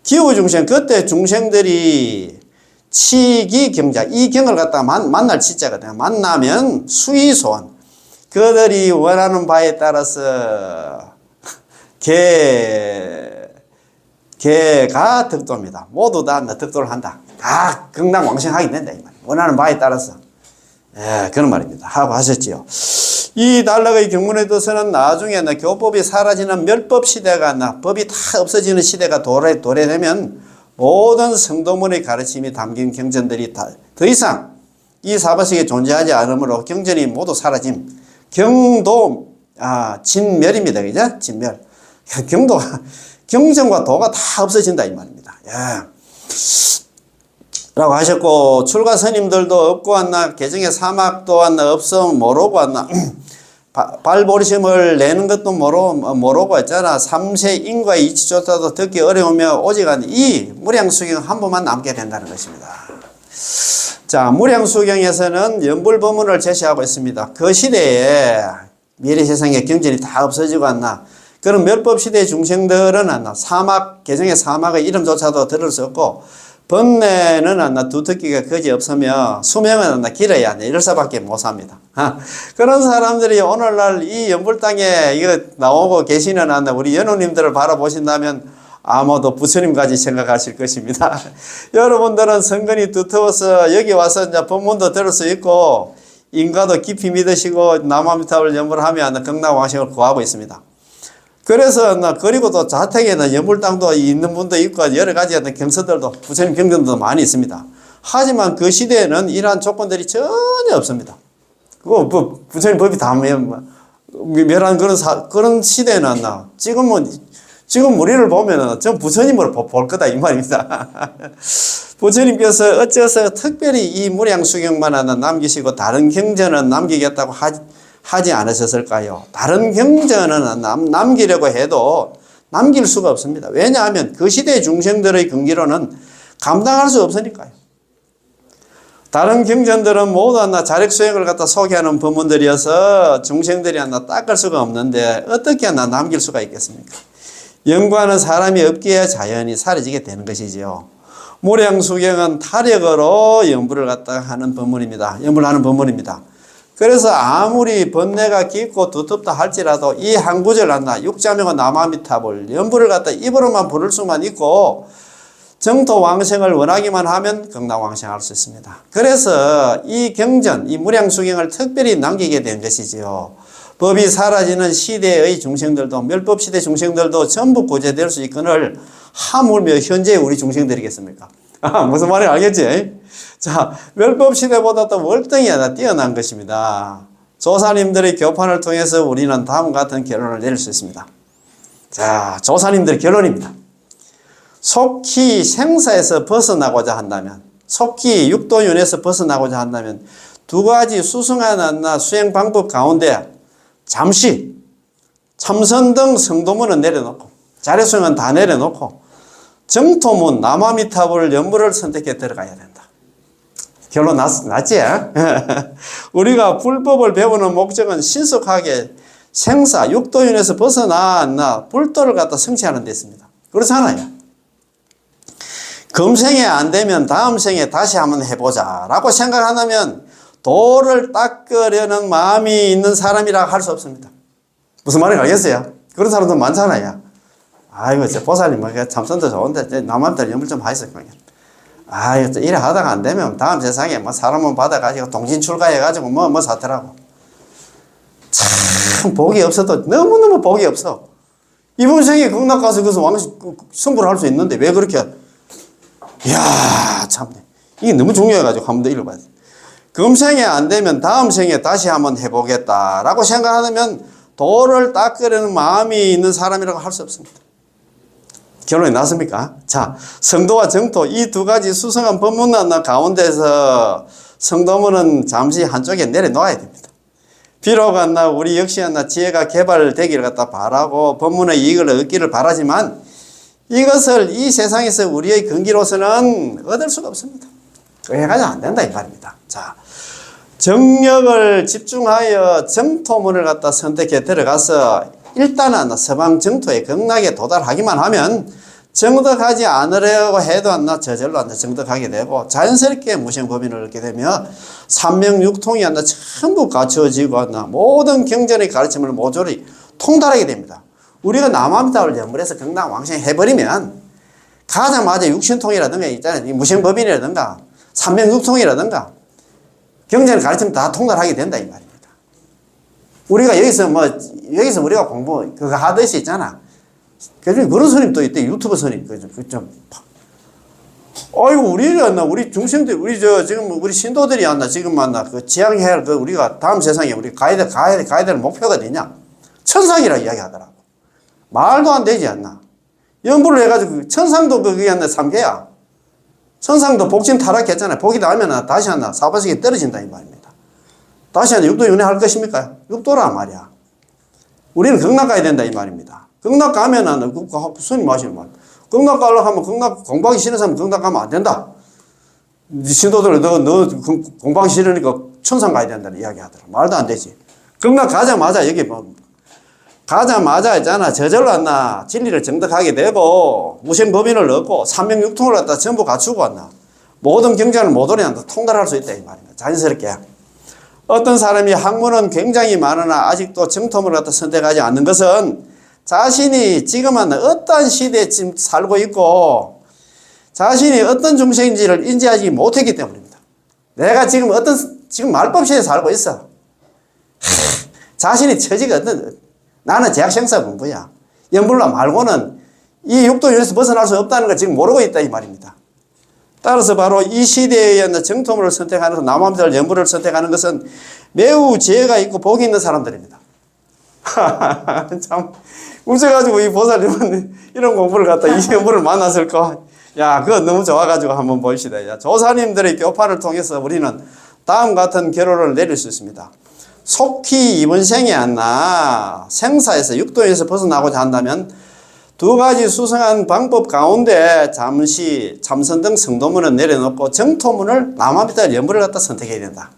기후 중생, 그때 중생들이 치기 경자. 이 경을 갖다가 만날 치자거든요. 만나면 수의소원. 그들이 원하는 바에 따라서 개가 득도입니다. 모두 다 득도를 한다. 다 극락왕생하게 된다. 이 말. 원하는 바에 따라서. 예, 그런 말입니다. 하고 하셨지요. 이 단락의 경문의 뜻은 나중에 교법이 사라지는 멸법 시대가 법이 다 없어지는 시대가 도래되면 모든 성도문의 가르침이 담긴 경전들이 더 이상 이 사바sek에 존재하지 않으므로 경전이 모두 사라짐. 경도, 진멸입니다. 그죠? 진멸. 경전과 도가 다 없어진다. 이 말입니다. 예. 라고 하셨고, 출가 스님들도 없고 왔나, 개정의 사막 또한 없어 모르고 왔나, 발보리심을 내는 것도 모르고 했잖아. 3세 인과의 이치조차도 듣기 어려우며 오직 이 무량수경 한 번만 남게 된다는 것입니다. 자, 무량수경에서는 연불법문을 제시하고 있습니다. 그 시대에 미래세상의 경전이 다 없어지고 왔나, 그런 멸법시대의 중생들은 개정의 사막의 이름조차도 들을 수 없고, 번뇌는 두텁기가 거지 없으며 수명은 길어야 이럴 수밖에 못 삽니다. 그런 사람들이 오늘날 이 연불 땅에 이거 나오고 계시는 우리 연우님들을 바라보신다면 아마도 부처님까지 생각하실 것입니다. 여러분들은 성근이 두터워서 여기 와서 이제 법문도 들을 수 있고 인가도 깊이 믿으시고 남아미탑을 연불하며 극락왕생을 구하고 있습니다. 그래서 그리고 또 자택에는 연불 땅도 있는 분도 있고 여러 가지 경서들도 부처님 경전도 많이 있습니다. 하지만 그 시대에는 이러한 조건들이 전혀 없습니다. 그거 부처님 법이 다 멸한 그런 시대는 지금 우리를 보면은 전 부처님을 볼 거다 이 말입니다. 부처님께서 어째서 특별히 이 무량수경만 남기시고 다른 경전은 남기겠다고 하지 않으셨을까요? 다른 경전은 남기려고 해도 남길 수가 없습니다. 왜냐하면 그 시대의 중생들의 근기로는 감당할 수 없으니까요. 다른 경전들은 모두 자력수행을 갖다 소개하는 법문들이어서 중생들이 닦을 수가 없는데 어떻게 남길 수가 있겠습니까? 연구하는 사람이 없기에 자연히 사라지게 되는 것이지요. 무량수경은 타력으로 연불을 갖다 하는 법문입니다. 연불하는 법문입니다. 그래서 아무리 번뇌가 깊고 두텁다 할지라도 이 한 구절 육자명은 남아미탑을 연불을 갖다 입으로만 부를 수만 있고 정토 왕생을 원하기만 하면 극락왕생할 수 있습니다. 그래서 이 경전, 이 무량수경을 특별히 남기게 된 것이지요. 법이 사라지는 시대의 중생들도 멸법시대 중생들도 전부 구제될 수 있거늘 하물며 현재의 우리 중생들이겠습니까? 무슨 말인지 알겠지? 자, 멸법시대보다 또 월등히 뛰어난 것입니다. 조사님들의 교판을 통해서 우리는 다음과 같은 결론을 내릴 수 있습니다. 자, 조사님들의 결론입니다. 속히 생사에서 벗어나고자 한다면, 속히 육도윤에서 벗어나고자 한다면 두 가지 수승한 수행 방법 가운데 잠시 참선등 성도문은 내려놓고 자료수행은 다 내려놓고 정토문 남아미탑을 연불을 선택해 들어가야 된다. 결론 났지? 우리가 불법을 배우는 목적은 신속하게 생사, 육도윤에서 벗어나 불도를 갖다 성취하는 데 있습니다. 그렇잖아요. 금생에 안 되면 다음 생에 다시 한번 해보자 라고 생각한다면 도를 닦으려는 마음이 있는 사람이라 할 수 없습니다. 무슨 말인지 알겠어요? 그런 사람도 많잖아요. 아이고, 보살님, 참선도 좋은데, 남한테 연불 좀 하셨을 거예요. 이래 하다가 안 되면 다음 세상에 사람은 받아가지고 동진 출가해가지고 사더라고. 참, 복이 없어도 너무너무 복이 없어. 이번 생에 극락 가서 승부를 할 수 있는데 왜 그렇게, 이야, 참네. 이게 너무 중요해가지고 한 번 더 읽어봐야 돼. 금생에 안 되면 다음 생에 다시 한번 해보겠다라고 생각하면 도를 닦으려는 마음이 있는 사람이라고 할 수 없습니다. 결론이 났습니까? 자, 성도와 정토 이 두 가지 수성한 법문난 가운데서 성도문은 잠시 한쪽에 내려놓아야 됩니다. 비록 우리 역시 지혜가 개발되기를 갖다 바라고 법문의 이익을 얻기를 바라지만 이것을 이 세상에서 우리의 근기로서는 얻을 수가 없습니다. 그래가지고 안 된다 이 말입니다. 자, 정력을 집중하여 정토문을 갖다 선택해 들어가서 일단은 서방 정토의 극락에 도달하기만 하면 정득하지 않으려고 해도 안나 저절로 안나 정득하게 되고 자연스럽게 무생법인을 얻게 되면 삼명육통이 안나 전부 갖추어지고 안나 모든 경전의 가르침을 모조리 통달하게 됩니다. 우리가 남암답을 연불해서 경락왕생 해버리면 가자마자 육신통이라든가 있잖아요. 무생법인이라든가 삼명육통이라든가 경전의 가르침 다 통달하게 된다 이 말입니다. 우리가 여기서 우리가 공부 그거 하듯이 있잖아. 그런 스님도 있대. 유튜브 스님. 아이고, 우리 중생들, 지금 우리 신도들이 왔나, 지금 만나, 지향해야 할 우리가 다음 세상에 우리 가야 될 목표가 되냐? 천상이라 이야기 하더라고. 말도 안 되지 않나. 연부를 해가지고, 천상도 그게 안 나, 3개야. 천상도 복진 타락했잖아요. 복이 나면 다시 하나, 사바세계 떨어진다, 이 말입니다. 다시 하나, 육도 윤회 할 것입니까? 육도라 말이야. 우리는 극락 가야 된다, 이 말입니다. 극락 가면은, 스님 하시는 말. 극락 가려고 하면 극락 공부하기 싫은 사람은 극락 가면 안 된다. 신도들, 너 공부하기 싫으니까 천상 가야 된다는 이야기 하더라. 말도 안 되지. 극락 가자마자 여기 가자마자 있잖아. 저절로 왔나. 진리를 정득하게 되고, 무생법인을 얻고, 삼명육통을 갖다 전부 갖추고 왔나. 모든 경전을 모조리 통달할 수 있다, 이 말입니다. 자연스럽게. 어떤 사람이 학문은 굉장히 많으나 아직도 정통을 갖다 선택하지 않는 것은 자신이 지금 어떤 시대에 지금 살고 있고 자신이 어떤 중생인지를 인지하지 못했기 때문입니다. 내가 지금 지금 말법 시대에 살고 있어. 자신이 처지가 나는 제약생사 공부야. 연불로 말고는 이 육도에서 벗어날 수 없다는 걸 지금 모르고 있다 이 말입니다. 따라서 바로 이 시대의 정통을 선택하는 남암살 연불을 선택하는 것은 매우 지혜가 있고 복이 있는 사람들입니다. 참 웃어가지고 이 보살님은 이런 공부를 갖다 이 연불을 만났을까? 야, 그거 너무 좋아가지고 한번 봅시다. 야, 조사님들의 교파를 통해서 우리는 다음 같은 결론을 내릴 수 있습니다. 속히 이번 생에 안나 생사에서 육도에서 벗어나고자 한다면 두 가지 수성한 방법 가운데 잠시 참선등 성도문을 내려놓고 정토문을 남아비탈 연불을 갖다 선택해야 된다.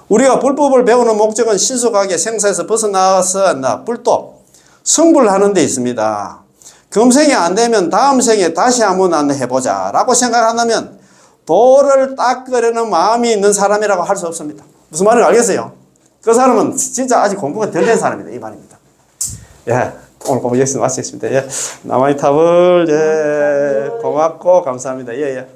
우리가 불법을 배우는 목적은 신속하게 생사에서 벗어나서 불도 성불하는 데 있습니다. 금생이 안 되면 다음 생에 다시 한번 해보자 라고 생각한다면 도를 닦으려는 마음이 있는 사람이라고 할 수 없습니다. 무슨 말인지 알겠어요? 그 사람은 진짜 아직 공부가 덜 된 사람이다 이 말입니다. 예, 오늘 공부 여기서 마치겠습니다. 예, 남아이탑을 예, 고맙고 감사합니다. 예, 예.